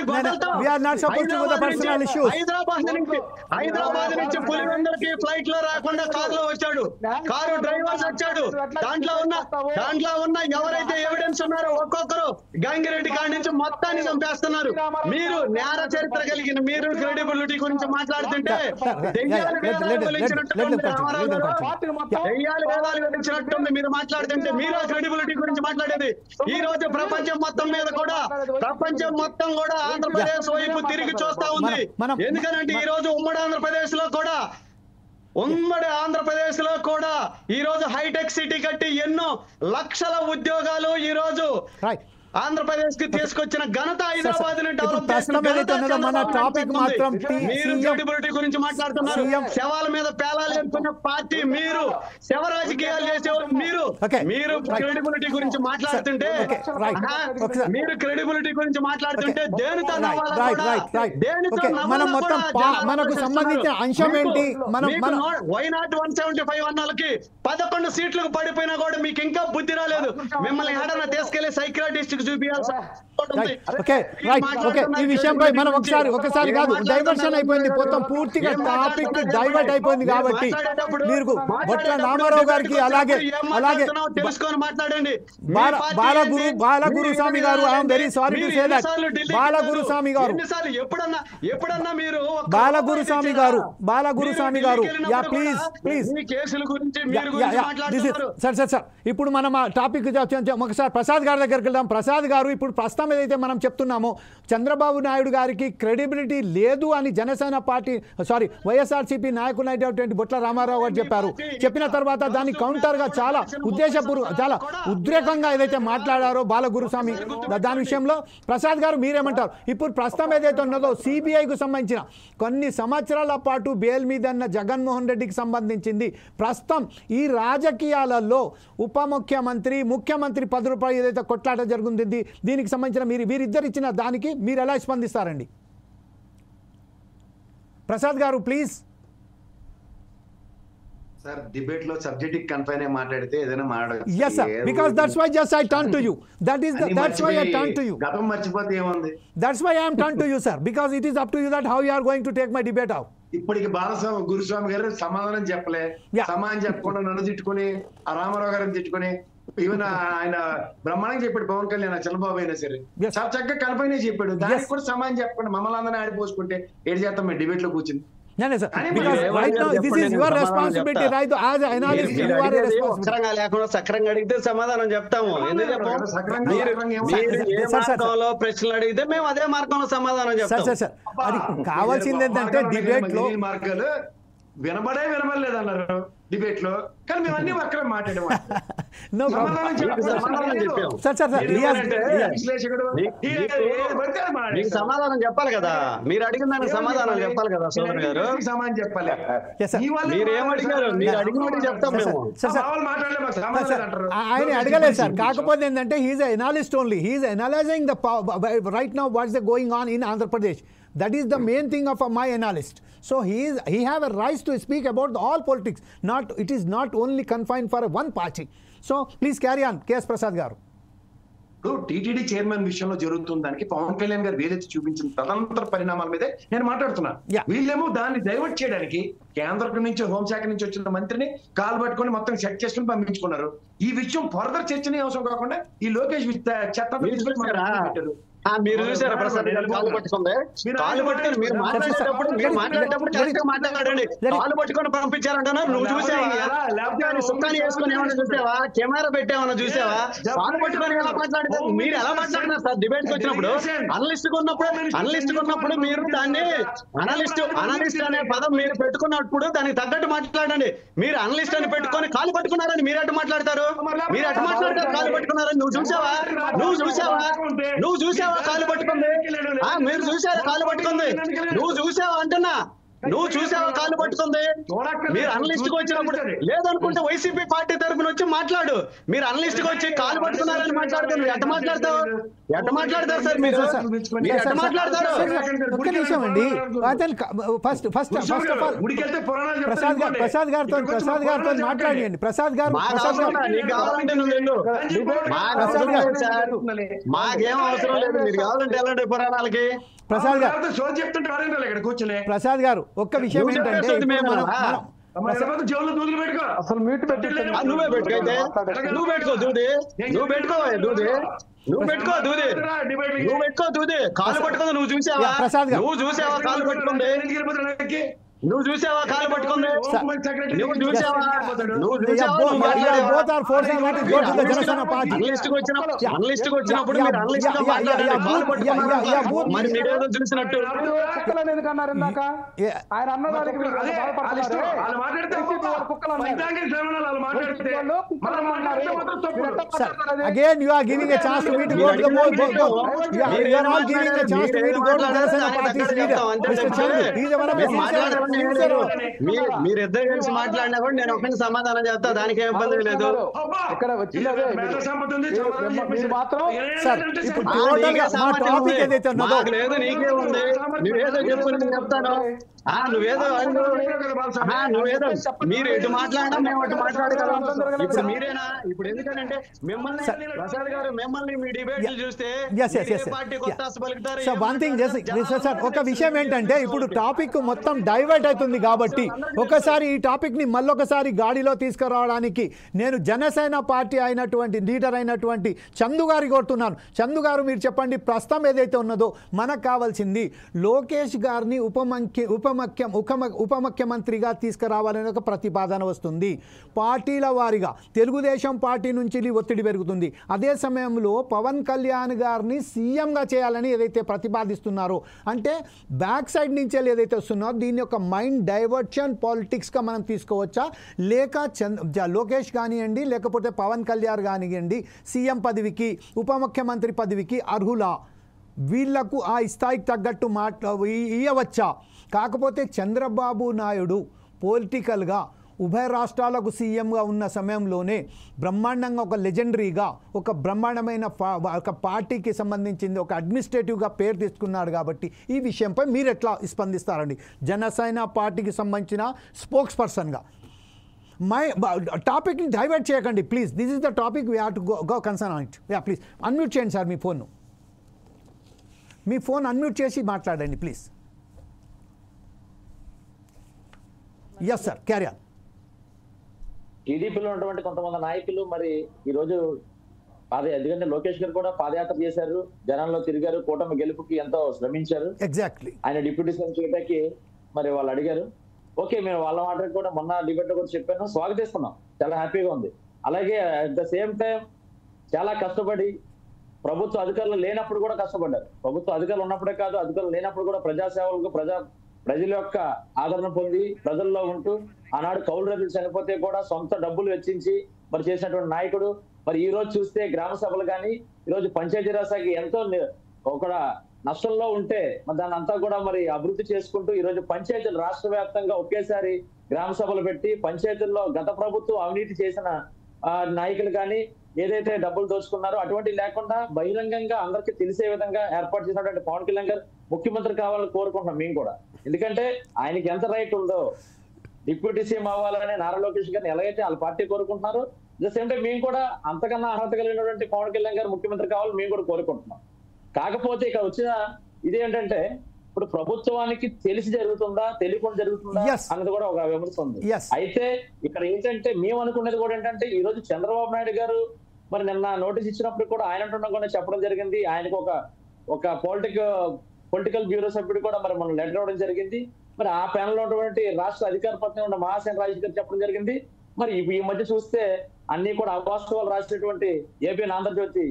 హైదరాబాద్ నుంచి పులివెందులకి ఫ్లైట్ లో రాకుండా కారులో వచ్చాడు. కారు డ్రైవర్స్ వచ్చాడు. దాంట్లో ఉన్న ఎవరైతే ఎవిడెన్స్ ఉన్నారో ఒక్కొక్కరు గంగిరెడ్డి కాడి నుంచి మొత్తాన్ని చంపేస్తున్నారు. మీరు నేర చరిత్ర కలిగిన మీరు క్రెడిబిలిటీ గురించి మాట్లాడుతుంటే దెయ్యాలు వేదాలు వెలించినట్టుంది మీరు మాట్లాడుతుంటే. మీరు క్రెడిబిలిటీ గురించి మాట్లాడేది. ఈ రోజు ప్రపంచం మొత్తం కూడా ఆంధ్రప్రదేశ్ వైపు తిరిగి చూస్తా ఉంది. ఎందుకనంటే ఈ రోజు ఉమ్మడి ఆంధ్రప్రదేశ్ లో కూడా ఈ రోజు హైటెక్ సిటీ కట్టి ఎన్నో లక్షల ఉద్యోగాలు ఈ రోజు ఆంధ్రప్రదేశ్ కి తీసుకొచ్చిన ఘనత హైదరాబాద్ ని డెవలప్ చేసిన క్రెడిబిలిటీ గురించి మాట్లాడుతున్నారు. శవాల మీద పేలాలు వేసుకున్న పార్టీ మీరు, శవ రాజకీయాలు చేసేవారు మీరు క్రెడిబిలిటీ గురించి మాట్లాడుతుంటే దేనితో మనకు సంబంధించిన అంశం ఏంటి? వైనాట్ 175 అన్నాలకి 11 సీట్లకు పడిపోయినా కూడా మీకు ఇంకా బుద్ధి రాలేదు. మిమ్మల్ని ఏడన్నా తీసుకెళ్లి సైక్రాటిస్ట్ ఈ విషయంపై మనం ఒకసారి కాదు, డైవర్షన్ అయిపోయింది, మొత్తం పూర్తిగా టాపిక్ డైవర్ట్ అయిపోయింది. కాబట్టి మీరు బొట్ల రామారావు గారికి అలాగే తెలుసుకొని మాట్లాడండి. బాలగురుస్వామి గారు, I'm very sorry to say that, Balaguruswamy గారు ఎప్పుడన్నా మీరు బాలగురుస్వామి గారు యా ప్లీజ్ కేసుల గురించి సార్ ఇప్పుడు మనం ఆ టాపిక్ ఒకసారి ప్రసాద్ గారి దగ్గరికి వెళ్దాం. ప్రసాద్ గారు, ఇప్పుడు ప్రస్తుతం ఏదైతే మనం చెప్తున్నామో చంద్రబాబు నాయుడు గారికి క్రెడిబిలిటీ లేదు అని జనసేన పార్టీ వైఎస్ఆర్సీపీ నాయకులు అయినటువంటి బొట్ల రామారావు గారు చెప్పారు. చెప్పిన తర్వాత దాన్ని కౌంటర్గా చాలా చాలా ఉద్రేకంగా ఏదైతే మాట్లాడారో బాలగురుస్వామి, దాని విషయంలో ప్రసాద్ గారు మీరేమంటారు? ఇప్పుడు ప్రస్తుతం ఏదైతే ఉన్నదో సిబిఐకు సంబంధించిన కొన్ని సంవత్సరాల పాటు బెయిల్ మీద ఉన్న జగన్మోహన్ రెడ్డికి సంబంధించింది ప్రస్తుతం ఈ రాజకీయాలలో ఉప ముఖ్యమంత్రి, ముఖ్యమంత్రి పదవిపై ఏదైతే కొట్లాట జరుగుతుంది, దీనికి సంబంధించిన వీరిద్దరు ఇచ్చిన దానికి మీరు ఎలా స్పందిస్తారండి? ప్రసాద్ గారు ప్లీజ్. సార్ డిబేట్ లో సబ్జెక్ట్ కన్ఫైన్ అయి మాట్లాడితే ఏదైనా మాట్లాడచ్చు. yes sir, because that's why just I turn to you. That's why I turn to you. గతం మర్చిపోతే ఏముంది? That's why I am turn to you sir, because it is up to you that how you are going to take my debate out. ఇప్పటికి గురుస్వామి గారు సమాధానం చెప్పలే. సమాధానం చెప్పకుండా నన్ను తిట్టుకుని, ఆ రామారావు గారిని తిట్టుకుని, ఈవెన్ ఆయన బ్రహ్మాండంగా చెప్పాడు పవన్ కళ్యాణ్, చంద్రబాబు అయినా సరే చాలా చక్కగా కన్ఫైన్ చెప్పాడు. దానికి కూడా సమాధానం చెప్పకుండా మమ్మల్ని అందరినీ ఆడిపోసుకుంటే ఏడు చేస్తాం మేము డిబేట్ లో కూర్చుని. సక్రంగా అడిగితే సమాధానం చెప్తాము. ఎందుకు చెప్పము? ఏ మార్గంలో ప్రశ్నలు అడిగితే మేము అదే మార్గంలో సమాధానం చెప్తాం. కావాల్సింది ఏంటంటే డిబేట్ లో మార్గాలు వినబడలేదు అన్నారు డిబేట్ లో, కానీ మేము అన్ని అక్కడ మాట్లాడాము. సమాధానం చెప్పాలి కదా, మీరు అడిగిన దానికి సమాధానం చెప్పాలి కదా సోదరు గారు. సమాధానం చెప్పాలి. మీరు ఏమడిగారు? మీరు అడిగినట్టు చెప్తాం మేము. ఆయన అడగలేదు సార్. కాకపోతే ఏంటంటే he's a analyst only. He's analysing the right now what's going on in Andhra Pradesh. That is the main thing of my analyst. So he have a right to speak about all politics. It is not only confined for one party. So please carry on, K.S. Prasad garu. TTD chairman విషయంలో జరుగుతున్న దానికి పవన్ కళ్యాణ్ గారు వేలెత్తి చూపించిన తదనంతర పరిణామాల మీదే నేను మాట్లాడుతున్నా. వీళ్ళేమో దాన్ని డైవర్ట్ చేయడానికి కేంద్రం నుంచి హోంశాఖ నుంచి వచ్చిన మంత్రిని కాలు పట్టుకొని మొత్తం చెక్ చేసుకుని పంపించుకున్నారు. ఈ విషయం ఫర్దర్ చర్చనీయాంశం కాకుండా ఈ లోకేష్ చెత్త మీరు చూసారా ప్రసాద్ గారు కాలు పట్టుకుంది? కాలు పట్టుకొని మీరు మాట్లాడేటప్పుడు కరెక్ట్ గా మాట్లాడండి. కాలు పట్టుకొని పంపించారంటున్నారు. నువ్వు చూసావా? సుఖాన్ని వేసుకొని ఏమన్నా చూసావా? కెమెరా పెట్టేమన్నా చూసావా? కాలు పట్టుకొని ఎలా మాట్లాడతారు? మీరు ఎలా మాట్లాడినారు సార్? డిబేట్ కి వచ్చినప్పుడు అనలిస్ట్ ఉన్నప్పుడు మీరు దాన్ని అనలిస్ట్ అనే పదం మీరు పెట్టుకున్నప్పుడు దానికి తగ్గట్టు మాట్లాడండి. మీరు అనలిస్ట్ అని పెట్టుకొని కాలు పట్టుకున్నారని మీరు అటు మాట్లాడతారు. కాలు పట్టుకున్నారని నువ్వు చూసావా? నువ్వు చూసావా కాలు పట్టుకుంది? మీరు చూసారు కాలు పట్టుకుంది? నువ్వు చూసావా అంటున్నా? నువ్వు చూసావా కాలు పట్టుకుంది? మీరు అనలిస్ట్ కి వచ్చినప్పుడు లేదనుకుంటే వైసీపీ పార్టీ తరఫున వచ్చి మాట్లాడు. మీరు అనలిస్ట్ కి వచ్చి కాలు పట్టుకున్నారని మాట్లాడుతున్నారు. ఎట్ట మాట్లాడతారు సార్? మీరు ఎట్ట మాట్లాడతారు? ఒక్క నిమిషం అండి. ఫస్ట్ ఆఫ్ ఆల్ ప్రసాద్ గారితో మాట్లాడండి. మాకేం అవసరం లేదు. మీరు కావాలంటే వెళ్ళండి పురాణాలకి. ప్రసాద్ గారు ఒక్క విషయం ఏంటంటే అసలు మీట్ నువ్వే పెట్టుకో దూది. కాలు పట్టుకుంది. నువ్వు చూసావా? కాలు పట్టుకుంది? నువ్వు చూసావా కాలు పట్టుకుంది? అనలిస్ట్ వచ్చినప్పుడు మీరు అనలిస్ట్ మరి మీరేదో చూసినట్టు ఆయన అన్నదానికి again you are giving a chance to me to go to the board. You are not giving a chance to me to go to Janasena party's leader, Mr. Chandu. He is one of the మీరిద్దరు కలిసి మాట్లాడినా కూడా నేను ఒక్కరికి సమాధానం చెప్తా. దానికి ఏం ఇబ్బంది లేదు. ఇక్కడ లేదు నీకే ఉంది. నువ్వేదో చెప్పు నేను చెప్తాను. నువ్వేదో మీరు ఎటు మాట్లాడినా మేము అటు మాట్లాడగలం. ఇప్పుడు మీరేనా? ఇప్పుడు ఎందుకంటే మిమ్మల్ని ప్రసాద్ గారు మిమ్మల్ని మీ డిబేట్ చూస్తే ఒక విషయం ఏంటంటే ఇప్పుడు టాపిక్ మొత్తం డైవర్ట్ అవుతుంది కాబట్టి ఒకసారి ఈ టాపిక్ ని మళ్ళొకసారి గాడిలో తీసుకురావడానికి నేను జనసేన పార్టీ అయినటువంటి లీడర్ అయినటువంటి చందు గారి కోరుతున్నాను. చందు గారు మీరు చెప్పండి, ప్రస్తుతం ఏదైతే ఉన్నదో మనకు కావాల్సింది లోకేష్ గారిని ఉప ముఖ్యమంత్రిగా తీసుకురావాలనే ఒక ప్రతిపాదన వస్తుంది. పార్టీల వారిగా తెలుగుదేశం పార్టీ నుంచి ఒత్తిడి పెరుగుతుంది. అదే సమయంలో పవన్ కళ్యాణ్ గారిని సీఎంగా చేయాలని ఏదైతే ప్రతిపాదిస్తున్నారో అంటే బ్యాక్ సైడ్ నుంచి ఏదైతే వస్తున్నారో దీని యొక్క మైండ్ డైవర్షన్ పాలిటిక్స్గా మనం తీసుకోవచ్చా? లేక లోకేష్ కానివ్వండి లేకపోతే పవన్ కళ్యాణ్ కానివ్వండి సీఎం పదవికి ఉప ముఖ్యమంత్రి పదవికి అర్హులా? వీళ్లకు ఆ స్థాయికి తగ్గట్టు ఇవ్వవచ్చా? కాకపోతే చంద్రబాబు నాయుడు పొలిటికల్గా ఉభయ రాష్ట్రాలకు సీఎంగా ఉన్న సమయంలోనే బ్రహ్మాండంగా ఒక లెజెండరీగా ఒక బ్రహ్మాండమైన ఒక పార్టీకి సంబంధించింది ఒక అడ్మినిస్ట్రేటివ్గా పేరు తీసుకున్నాడు. కాబట్టి ఈ విషయంపై మీరు ఎట్లా స్పందిస్తారండి జనసేన పార్టీకి సంబంధించిన స్పోక్స్ పర్సన్గా? మై టాపిక్ని డైవర్ట్ చేయకండి please. This is the topic we have to go concern on it. Please unmute చేయండి సార్ మీ ఫోన్. మీ ఫోన్ అన్మ్యూట్ చేసి మాట్లాడండి please. Yes sir, carry on. టీడీపీలో ఉన్నటువంటి కొంతమంది నాయకులు మరి ఈ రోజు ఎందుకంటే లోకేష్ గారు కూడా పాదయాత్ర చేశారు, జనాల్లో తిరిగారు, కూటమి గెలుపుకి ఎంతో శ్రమించారు. ఎగ్జాక్ట్లీ. ఆయన డిప్యూటీ సీఎం చేయడానికి మరి వాళ్ళు అడిగారు. ఓకే, మేము వాళ్ళ మాటకు కూడా మొన్న డిబేట్ కూడా చెప్పాను, స్వాగతిస్తున్నాం, చాలా హ్యాపీగా ఉంది. అలాగే అట్ ద సేమ్ టైం చాలా కష్టపడి ప్రభుత్వ అధికారులు లేనప్పుడు కూడా కష్టపడ్డారు. ప్రభుత్వ అధికారులు ఉన్నప్పుడే కాదు, అధికారులు లేనప్పుడు కూడా ప్రజాసేవలకు ప్రజల యొక్క ఆదరణ పొంది ప్రజల్లో ఉంటూ ఆనాడు కౌలు రైతులు చనిపోతే కూడా సొంత డబ్బులు వెచ్చించి మరి చేసినటువంటి నాయకుడు. మరి ఈ రోజు చూస్తే గ్రామ సభలు కానీ ఈ రోజు పంచాయతీరాజ్ శాఖ ఎంతో ఒక నష్టంలో ఉంటే మరి దాన్ని అంతా కూడా మరి అభివృద్ధి చేసుకుంటూ ఈ రోజు పంచాయతీలు రాష్ట్ర వ్యాప్తంగా ఒకేసారి గ్రామ సభలు పెట్టి పంచాయతీల్లో గత ప్రభుత్వం అవినీతి చేసిన నాయకులు కానీ ఏదైతే డబ్బులు దోచుకున్నారో అటువంటి లేకుండా బహిరంగంగా అందరికీ తెలిసే విధంగా ఏర్పాటు చేసినటువంటి పవన్ కళ్యాణ్ గారు ముఖ్యమంత్రి కావాలని కోరుకుంటున్నాం మేము కూడా. ఎందుకంటే ఆయనకి ఎంత రైట్ ఉందో డిప్యూటీ సీఎం అవ్వాలని నారా లోకేష్ గారిని ఎలాగైతే వాళ్ళ పార్టీ కోరుకుంటున్నారో ద సేమ్ టైం మేము కూడా అంతకన్నా అర్హత కలిగినటువంటి పవన్ కళ్యాణ్ గారు ముఖ్యమంత్రి కావాలని మేము కూడా కోరుకుంటున్నాం. కాకపోతే ఇక్కడ వచ్చిన ఇదేంటంటే ఇప్పుడు ప్రభుత్వానికి తెలిసి జరుగుతుందా తెలియకుండా జరుగుతుందా అన్నది కూడా ఒక విమర్శ ఉంది. అయితే ఇక్కడ ఏంటంటే మేము అనుకునేది కూడా ఏంటంటే ఈ రోజు చంద్రబాబు నాయుడు గారు మరి నిన్న నోటీస్ ఇచ్చినప్పుడు కూడా ఆయన కూడా చెప్పడం జరిగింది. ఆయనకు ఒక పొలిటికల్ బ్యూరో సభ్యుడు కూడా మరి మనం లెటర్ ఇవ్వడం జరిగింది. మరి ఆ ప్యానల్ లో ఉన్నటువంటి రాష్ట్ర అధికార ప్రతినిధి ఉన్న మహాసేన రాజేష్ గారు చెప్పడం జరిగింది. మరి ఈ మధ్య చూస్తే అన్ని కూడా అవాస్తవాలు రాసినటువంటి ఏబిఎన్ ఆంధ్రజ్యోతి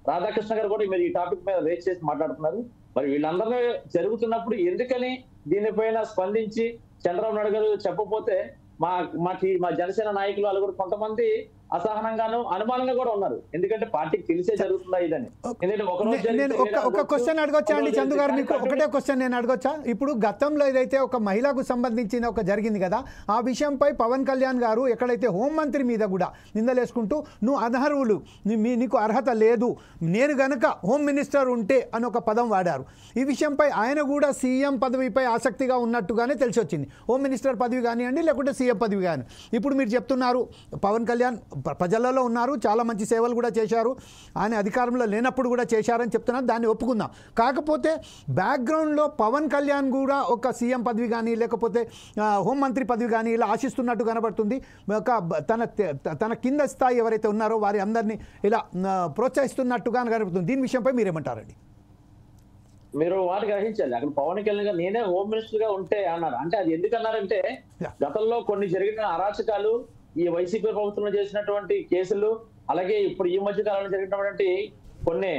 రాధాకృష్ణ గారు కూడా మీరు ఈ టాపిక్ మీద రేస్ చేసి మాట్లాడుతున్నారు. మరి వీళ్ళందరూ జరుగుతున్నప్పుడు ఎందుకని దీనిపైన స్పందించి చంద్రబాబు నాయుడు గారు చెప్పకపోతే మా జనసేన నాయకులు వాళ్ళు కూడా కొంతమంది అసహనంగాను అనుమానంగా కూడా ఉన్నారు. ఎందుకంటే పార్టీకి తెలిసే జరుగుతుందా ఇదని. నేను ఒక క్వశ్చన్ అడగొచ్చా అండి చందు గారు, మీకు ఒకటే క్వశ్చన్ నేను అడగొచ్చా? ఇప్పుడు గతంలో ఏదైతే ఒక మహిళకు సంబంధించిన ఒక జరిగింది కదా, ఆ విషయంపై పవన్ కళ్యాణ్ గారు ఎక్కడైతే హోంమంత్రి మీద కూడా నిందలేసుకుంటూ నువ్వు అనర్హులు, నీకు అర్హత లేదు, నేను గనక హోమ్ మినిస్టర్ ఉంటే అని ఒక పదం వాడారు. ఈ విషయంపై ఆయన కూడా సీఎం పదవిపై ఆసక్తిగా ఉన్నట్టుగానే తెలిసి వచ్చింది. హోమ్ మినిస్టర్ పదవి కానివ్వండి లేకుంటే సీఎం పదవి కానీ. ఇప్పుడు మీరు చెప్తున్నారు పవన్ కళ్యాణ్ ప్రజలలో ఉన్నారు, చాలా మంచి సేవలు కూడా చేశారు, ఆయన అధికారంలో లేనప్పుడు కూడా చేశారని చెప్తున్నారు, దాన్ని ఒప్పుకుందాం. కాకపోతే బ్యాక్గ్రౌండ్లో పవన్ కళ్యాణ్ కూడా ఒక సీఎం పదవి కానీ లేకపోతే హోంమంత్రి పదవి కానీ ఇలా ఆశిస్తున్నట్టు కనబడుతుంది. ఒక తన కింద స్థాయి ఎవరైతే ఉన్నారో వారి అందరినీ ఇలా ప్రోత్సహిస్తున్నట్టుగా కనబడుతుంది. దీని విషయంపై మీరేమంటారండి? మీరు వాటి గ్రహించాలి. అక్కడ పవన్ కళ్యాణ్ గారు నేనే హోమ్ మినిస్టర్ గా ఉంటే అన్నారు. అంటే అది ఎందుకన్నారంటే గతంలో కొన్ని జరిగిన అరాచకాలు, ఈ వైసీపీ ప్రభుత్వంలో చేసినటువంటి కేసులు, అలాగే ఇప్పుడు ఈ మధ్య కాలంలో జరిగినటువంటి కొన్ని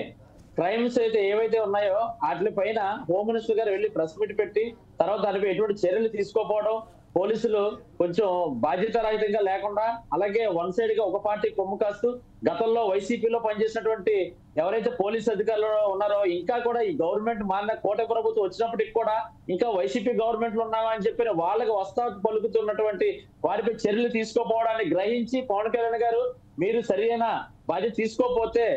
క్రైమ్స్ అయితే ఏవైతే ఉన్నాయో వాటి పైన హోమ్ మినిస్టర్ గారు వెళ్ళి ప్రెస్ మీట్ పెట్టి తర్వాత దానిపై ఎటువంటి చర్యలు తీసుకోకపోవడం, పోలీసులు కొంచెం బాధ్యతారహితంగా లేకుండా అలాగే వన్ సైడ్ గా ఒక పార్టీ కొమ్ము కాస్తూ గతంలో వైసీపీలో పనిచేసినటువంటి ఎవరైతే పోలీసు అధికారులు ఉన్నారో ఇంకా కూడా ఈ గవర్నమెంట్ మారిన కూటమి ప్రభుత్వం వచ్చినప్పటికి కూడా ఇంకా వైసీపీ గవర్నమెంట్ లో ఉన్నామా అని చెప్పి వాళ్ళకి వస్తాకు పలుకుతున్నటువంటి వారిపై చర్యలు తీసుకోపోవడాన్ని గ్రహించి పవన్ కళ్యాణ్ గారు మీరు సరైన బాధ్యత తీసుకోకపోతే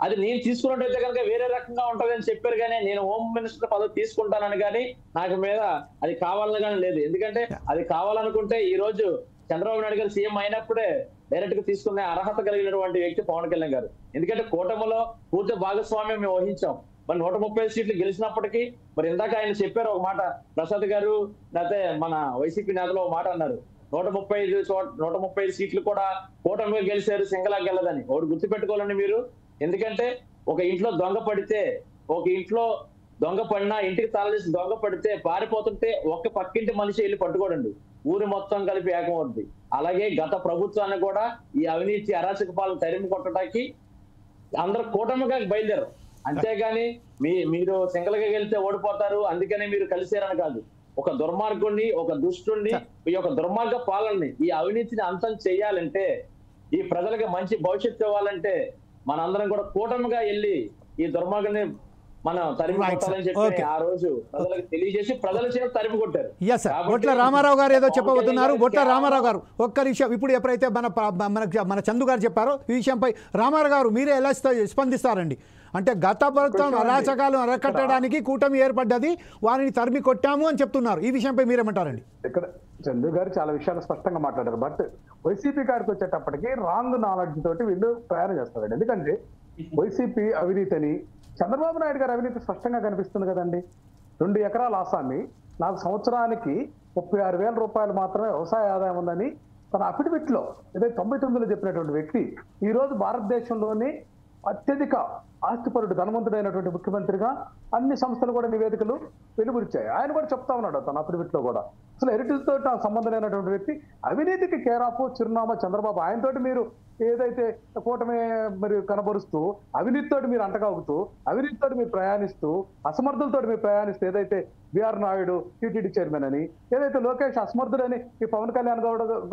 అది నేను తీసుకున్నట్టయితే కనుక వేరే రకంగా ఉంటుందని చెప్పారు. కానీ నేను హోమ్ మినిస్టర్ పదవి తీసుకుంటానని కానీ నాకు మీద అది కావాలని కానీ లేదు. ఎందుకంటే అది కావాలనుకుంటే ఈ రోజు చంద్రబాబు నాయుడు గారు సీఎం అయినప్పుడే డైరెక్ట్ గా తీసుకునే అర్హత కలిగినటువంటి వ్యక్తి పవన్ కళ్యాణ్ గారు. ఎందుకంటే కూటమిలో పూర్తి భాగస్వామ్యం మేము వహించాం. మరి 130 సీట్లు గెలిచినప్పటికీ మరి ఇందాక ఆయన చెప్పారు ఒక మాట, ప్రసాద్ గారు లేకపోతే మన వైసీపీ నేతలు ఒక మాట అన్నారు, 135 సీట్లు కూడా కూటమిగా గెలిచారు, సింగలా గెలదని. ఒకటి గుర్తుపెట్టుకోవాలండి మీరు. ఎందుకంటే ఒక ఇంట్లో దొంగ పడితే, ఒక ఇంట్లో దొంగ పడినా ఇంటికి తాళేసి దొంగ పడితే పారిపోతుంటే ఒక్క పక్కింటి మనిషి వెళ్ళి పట్టుకోడండి, ఊరి మొత్తం కలిపి ఏకమవుద్ది. అలాగే గత ప్రభుత్వాన్ని కూడా ఈ అవినీతి అరాచక పాలన తరిమి కొట్టడానికి అందరూ కూటమిగా బయలుదేరు. అంతేగాని మీరు సింగల్గా వెళ్తే ఓడిపోతారు అందుకనే మీరు కలిసారని కాదు. ఒక దుర్మార్గుడిని, ఒక దుష్టుడిని, ఈ యొక్క దుర్మార్గ పాలనని, ఈ అవినీతిని అంతం చేయాలంటే, ఈ ప్రజలకు మంచి భవిష్యత్తు ఇవ్వాలంటే మనందరం కూడా కూటమిగా వెళ్ళి ఈ దుర్మార్గాన్ని మనం తరిమి కొట్టాలని చెప్పి ఆ రోజు ప్రజలకు తెలియజేసి ప్రజల చేత తరిమి కొట్టారు. బొట్ల రామారావు గారు ఏదో చెప్పబోతున్నారు. బొట్ల రామారావు గారు ఒక్క విషయం, ఇప్పుడు ఎప్పుడైతే మన చందు గారు చెప్పారో ఈ విషయంపై రామారావు గారు మీరే ఎలా స్పందిస్తారండి? అంటే గత ప్రభుత్వం అరాచకాలు అరకట్టడానికి కూటమి ఏర్పడ్డది, వారిని తరిమి కొట్టాము అని చెప్తున్నారు. ఈ విషయంపై మీరేమంటారండి? ఇక్కడ చందు గారు చాలా విషయాలు స్పష్టంగా మాట్లాడారు. బట్ వైసీపీ గారికి వచ్చేటప్పటికి రాంగ్ నాలెడ్జ్ తోటి వీళ్ళు ప్రయాణం చేస్తారండి. ఎందుకంటే వైసీపీ అవినీతిని, చంద్రబాబు నాయుడు గారి అవినీతి స్పష్టంగా కనిపిస్తుంది కదండి. 2 ఎకరాల ఆసామి నాకు సంవత్సరానికి 36,000 రూపాయలు మాత్రమే వ్యవసాయ ఆదాయం ఉందని తన అఫిడవిట్ లో 99లో చెప్పినటువంటి వ్యక్తి ఈ రోజు భారతదేశంలోని అత్యధిక ఆస్తిపరుడు ధనవంతుడైనటువంటి ముఖ్యమంత్రిగా అన్ని సంస్థలు కూడా నివేదికలు వెలువరిచాయి. ఆయన కూడా చెప్తా ఉన్నాడు తన అఫిడవిట్ లో కూడా, అసలు హెరిటేజ్ తోటి సంబంధం లేనటువంటి వ్యక్తి, అవినీతికి కేరాఫ్ చిరునామా చంద్రబాబు. ఆయనతోటి మీరు ఏదైతే కూటమి మరి కనబరుస్తూ, అవినీతితోటి మీరు అంటగాగుతూ, అవినీతితోటి మీరు ప్రయాణిస్తూ, అసమర్థులతో మీరు ప్రయాణిస్తూ, ఏదైతే బిఆర్ నాయుడు టీటీడీ చైర్మన్ అని, ఏదైతే లోకేష్ అసమర్థుడని ఈ పవన్ కళ్యాణ్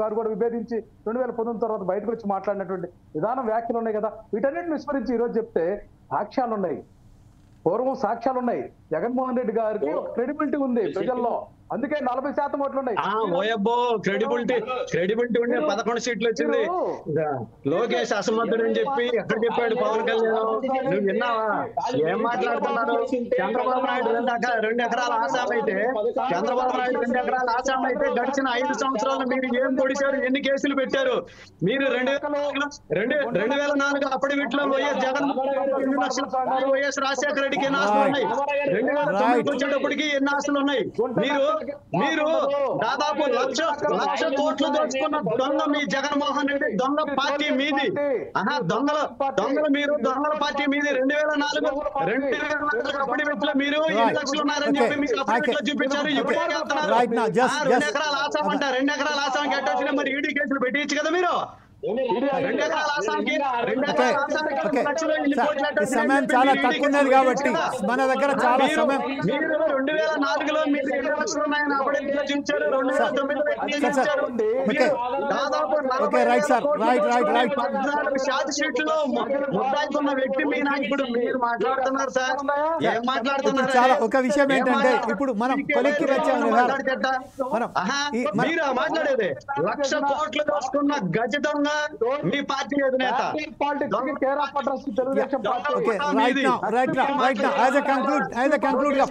గారు కూడా విభేదించి 2019 తర్వాత బయటకు వచ్చి మాట్లాడినటువంటి విధానం, వ్యాఖ్యలు ఉన్నాయి కదా, వీటన్నిటిని విస్మరించి ఈరోజు చెప్తే సాక్ష్యాలు ఉన్నాయి, పూర్వం సాక్ష్యాలు ఉన్నాయి. జగన్మోహన్ రెడ్డి గారికి ఒక క్రెడిబిలిటీ ఉంది ప్రజల్లో, అందుకే 40% ఓట్లు ఉన్నాయి. క్రెడిబిలిటీ ఉండే 11 సీట్లు వచ్చింది. లోకేష్ అసమర్థుడు అని చెప్పి ఎక్కడ చెప్పాడు పవన్ కళ్యాణ్? నువ్వు విన్నావా? ఏం మాట్లాడుతున్నారు? చంద్రబాబు నాయుడు 2 ఎకరాల ఆసాం అయితే, చంద్రబాబు నాయుడు 2 ఎకరాల ఆసాం అయితే గడిచిన 5 సంవత్సరాలు మీరు ఏం పొడిచారు? ఎన్ని కేసులు పెట్టారు? మీరు 2004 అఫిడవిట్లో వైఎస్ జగన్మోహన్ రెడ్డి 2 లక్షల వైఎస్ రాజశేఖర రెడ్డికి ఎన్ని ఆస్తులు ఉన్నాయి? 2009 వచ్చేటప్పటికి ఎన్ని ఆస్తులు ఉన్నాయి? మీరు దాదాపు లక్ష కోట్లు దోచుకున్న దొంగ మీ జగన్మోహన్ రెడ్డి. దొంగ పార్టీ మీది. దొంగలు మీరు, దొంగల పార్టీ మీది. 2004 అఫిడవిట్లో మీరు ఎన్ని లక్షలు ఉన్నారని చెప్పి మీకు అఫిడవిట్లో చూపించారు. ఇప్పుడు 2 ఎకరాల ఆసాం అంట. 2 ఎకరాల ఆసాం గట్టొచ్చిన మరి ఈడీ కేసులు పెట్టించు కదా మీరు. సమయం చాలా తక్కువ ఉన్నది కాబట్టి మన దగ్గర చాలా సమయం. 2004లో మీరు 2 లక్షలు ఉన్నాయని అఫిడవిట్లో చూపించారు. 2009 వ్యక్తి మీ నాయకుడు. మీరు మాట్లాడుతున్నారు సార్, ఏం మాట్లాడుతున్నారు? చాలా ఒక విషయం ఏంటంటే ఇప్పుడు మనం కొలిక్కి వచ్చాము. మీరు మాట్లాడేది 1,00,000 కోట్లు దోచుకున్న గజ దొంగ మీ పార్టీ అధినేత.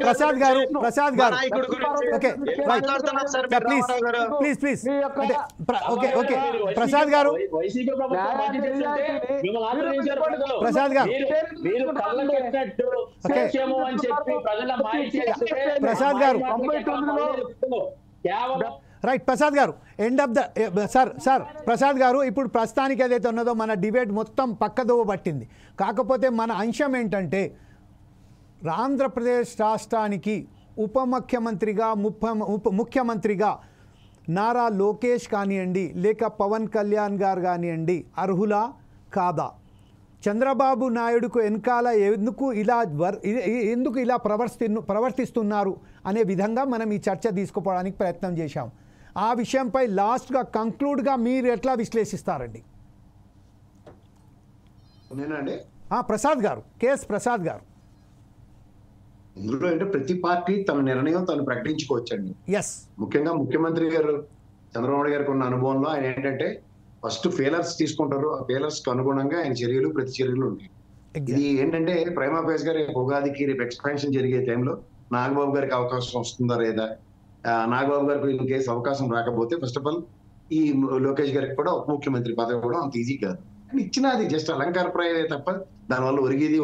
ప్రసాద్ గారు ప్లీజ్ ప్రసాద్ గారు రైట్. ప్రసాద్ గారు end of the sir Prasad గారు, ఇప్పుడు ప్రస్తుతానికి ఏదైతే ఉన్నదో మన డిబేట్ మొత్తం పక్కదోవ పట్టింది. కాకపోతే మన అంశం ఏంటంటే ఆంధ్రప్రదేశ్ రాష్ట్రానికి ఉప ముఖ్యమంత్రిగా నారా లోకేష్ కానివ్వండి, లేక పవన్ కళ్యాణ్ గారు కానివ్వండి, అర్హులా కాదా? చంద్రబాబు నాయుడుకు వెనకాల ఎందుకు ఇలా ప్రవర్తిస్తున్నారు అనే విధంగా మనం ఈ చర్చ తీసుకుపోవడానికి ప్రయత్నం చేశాం. ఆ విషయంపై లాస్ట్గా కంక్లూడ్గా మీరు ఎట్లా విశ్లేషిస్తారండి? ప్రసాద్ గారు, కేఎస్ ప్రసాద్ గారు. ఇందులో అంటే ప్రతి పార్టీ తన నిర్ణయం తను ప్రకటించుకోవచ్చండి. ముఖ్యంగా ముఖ్యమంత్రి గారు చంద్రబాబు గారికి ఉన్న అనుభవంలో ఆయన ఏంటంటే ఫస్ట్ ఫెయిలర్స్ తీసుకుంటారు. ఆ ఫెయిలర్స్ కు అనుగుణంగా ఆయన ప్రతి చర్యలు ఉంటాయి. ఇది ఏంటంటే ప్రైమా ఫేస్ గారి ఉగాదికి రేపు ఎక్స్పాన్షన్ జరిగే టైంలో నాగబాబు గారికి అవకాశం వస్తుందా లేదా, నాగబాబు గారికి ఇన్ కేసు అవకాశం రాకపోతే ఫస్ట్ ఆఫ్ ఆల్ ఈ లోకేష్ గారికి కూడా ఉప ముఖ్యమంత్రి పదవి కూడా అంత ఈజీ కాదు. ఇచ్చిన అది జస్ట్ అలంకారప్రాయమే తప్ప దానివల్ల ఒరిగేది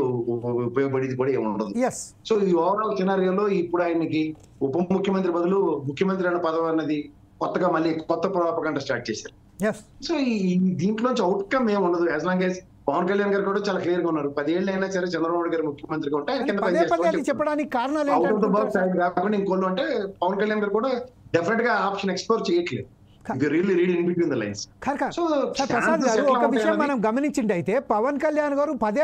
ఉపయోగపడేది కూడా ఏమి ఉండదు. సో ఈ ఓవరాల్ సినారియోలో ఇప్పుడు ఆయనకి ఉప ముఖ్యమంత్రి బదులు ముఖ్యమంత్రి అన్న పదవి అన్నది కొత్తగా మళ్ళీ కొత్త ప్రాపగండా స్టార్ట్ చేశారు. సో ఈ దీంట్లోంచి అవుట్కమ్ ఏమి ఉండదు. As long as Pawan Kalyan గారు కూడా చాలా క్లియర్ గా ఉన్నారు. 10 ఏళ్ళు అయినా సరే చంద్రబాబు గారు ముఖ్యమంత్రిగా ఉంటే ఆయన కింద కాకుండా ఇంకోళ్ళు అంటే పవన్ కళ్యాణ్ గారు కూడా డెఫినెట్ గా ఆప్షన్ ఎక్స్ప్లోర్ చేయట్లేదు. ప్రసాద్ గారు, ఒక విషయం మనం గమనించింది అయితే పవన్ కళ్యాణ్ గారు పదే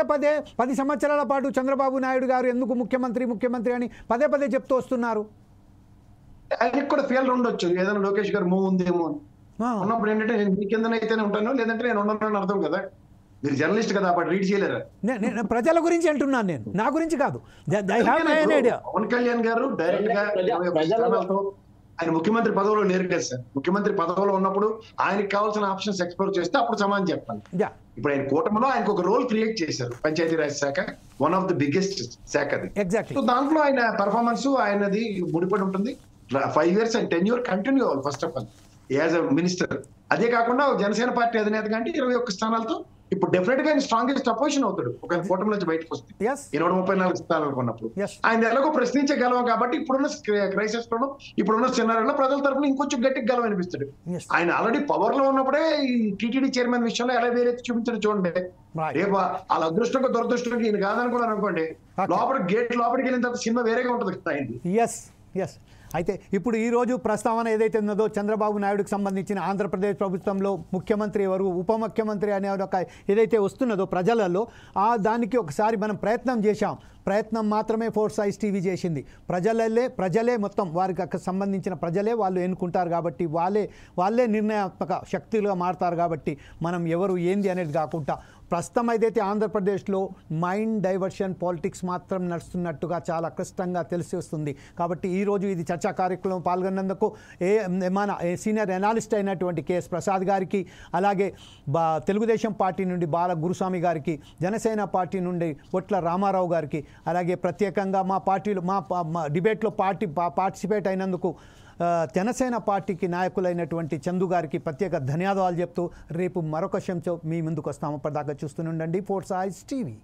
10 సంవత్సరాల పాటు చంద్రబాబు నాయుడు గారు ఎందుకు ముఖ్యమంత్రి అని పదే చెప్తూ వస్తున్నారు. ఆయనకు కూడా ఫెయిల్ ఉండొచ్చు, ఏదైనా లోకేష్ గారు మూవ్ ఉందేమో ఉన్నప్పుడు ఏంటంటే నేను మీ కిందనైతేనే ఉంటాను, లేదంటే నేను ఉండను అర్థం కదా. మీరు జర్నలిస్ట్ కదా, అప్పుడు రీడ్ చేయలేరా? ప్రజల గురించి అంటున్నాను నేను, నా గురించి కాదు. పవన్ కళ్యాణ్ గారు డైరెక్ట్ గా ఆయన ముఖ్యమంత్రి పదవిలో లేరు కదా సార్. ముఖ్యమంత్రి పదవిలో ఉన్నప్పుడు ఆయనకి కావాల్సిన ఆప్షన్స్ ఎక్స్ప్లోర్ చేస్తే అప్పుడు సమానం చెప్పాలి. ఇప్పుడు ఆయన కూటమిలో ఆయనకు ఒక రోల్ క్రియేట్ చేశారు. పంచాయతీరాజ్ శాఖ వన్ ఆఫ్ ది బిగ్గెస్ట్ శాఖ అది. సో దాంట్లో ఆయన పర్ఫార్మెన్స్ ఆయనది ముడిపడి ఉంటుంది. 5 years అండ్ టెన్యూర్ కంటిన్యూ అవ్వాలి first of all as a minister. అదే కాకుండా జనసేన పార్టీ అధినేత కంటే 21 స్థానాలతో ఇప్పుడు డెఫినెట్ గా ఆయన స్ట్రాంగెస్ట్ అపోజిషన్ అవుతాడు ఒక కూటమి నుంచి బయటకు వస్తే 134 స్థానాలు అనుకున్నప్పుడు ఆయన ఎలాగో ప్రశ్నించగలవం కాబట్టి ఇప్పుడున్న క్రైసిస్ లోను ఇప్పుడున్న సినారియోలో ప్రజల తరఫున ఇంకొంచెం గట్టిగా గలం అనిపిస్తాడు. ఆయన ఆల్రెడీ పవర్ లో ఉన్నప్పుడే ఈ టీటీడీ చైర్మన్ విషయంలో ఎలా వేరే చూపించాడు చూడండి. రేపు వాళ్ళ అదృష్టంగా దురదృష్టంగా ఈయన కాదనుకున్నారు అనుకోండి, గేట్ లోపలికి వెళ్ళిన తర్వాత సినిమా వేరేగా ఉంటుంది కదా ఆయనది. అయితే ఇప్పుడు ఈరోజు ప్రస్తావన ఏదైతే ఉన్నదో చంద్రబాబు నాయుడుకి సంబంధించిన ఆంధ్రప్రదేశ్ ప్రభుత్వంలో ముఖ్యమంత్రి ఎవరు, ఉప ముఖ్యమంత్రి అనే ఒక ఏదైతే వస్తున్నదో ప్రజలలో దానికి ఒకసారి మనం ప్రయత్నం చేశాం. ప్రయత్నం మాత్రమే ఫోర్స్ ఐస్ టీవీ చేసింది. ప్రజలే మొత్తం వారికి సంబంధించిన ప్రజలే వాళ్ళు ఎన్నుకుంటారు కాబట్టి వాళ్ళే నిర్ణయాత్మక శక్తులుగా మారుతారు కాబట్టి మనం ఎవరు ఏంది అనేది కాకుండా ప్రస్తుతం ఏదైతే ఆంధ్రప్రదేశ్లో మైండ్ డైవర్షన్ పాలిటిక్స్ మాత్రం నడుస్తున్నట్టుగా చాలా కష్టంగా తెలిసి వస్తుంది. కాబట్టి ఈరోజు ఇది చర్చా కార్యక్రమం పాల్గొన్నందుకు మన సీనియర్ ఎనాలిస్ట్ అయినటువంటి కేఎస్ ప్రసాద్ గారికి, అలాగే తెలుగుదేశం పార్టీ నుండి బాల గురుస్వామి గారికి, జనసేన పార్టీ నుండి పొట్ల రామారావు గారికి, అలాగే ప్రత్యేకంగా మా పార్టీలో మా డిబేట్లో పార్టిసిపేట్ అయినందుకు జనసేన పార్టీకి నాయకులైనటువంటి చందు గారికి ప్రత్యేక ధన్యవాదాలు చెప్తూ రేపు మరొక అంశంతో మీ ముందుకు వస్తాము. అప్పటిదాకా చూస్తూనే ఉండండి ఫోర్స్ ఐస్ టీవీ.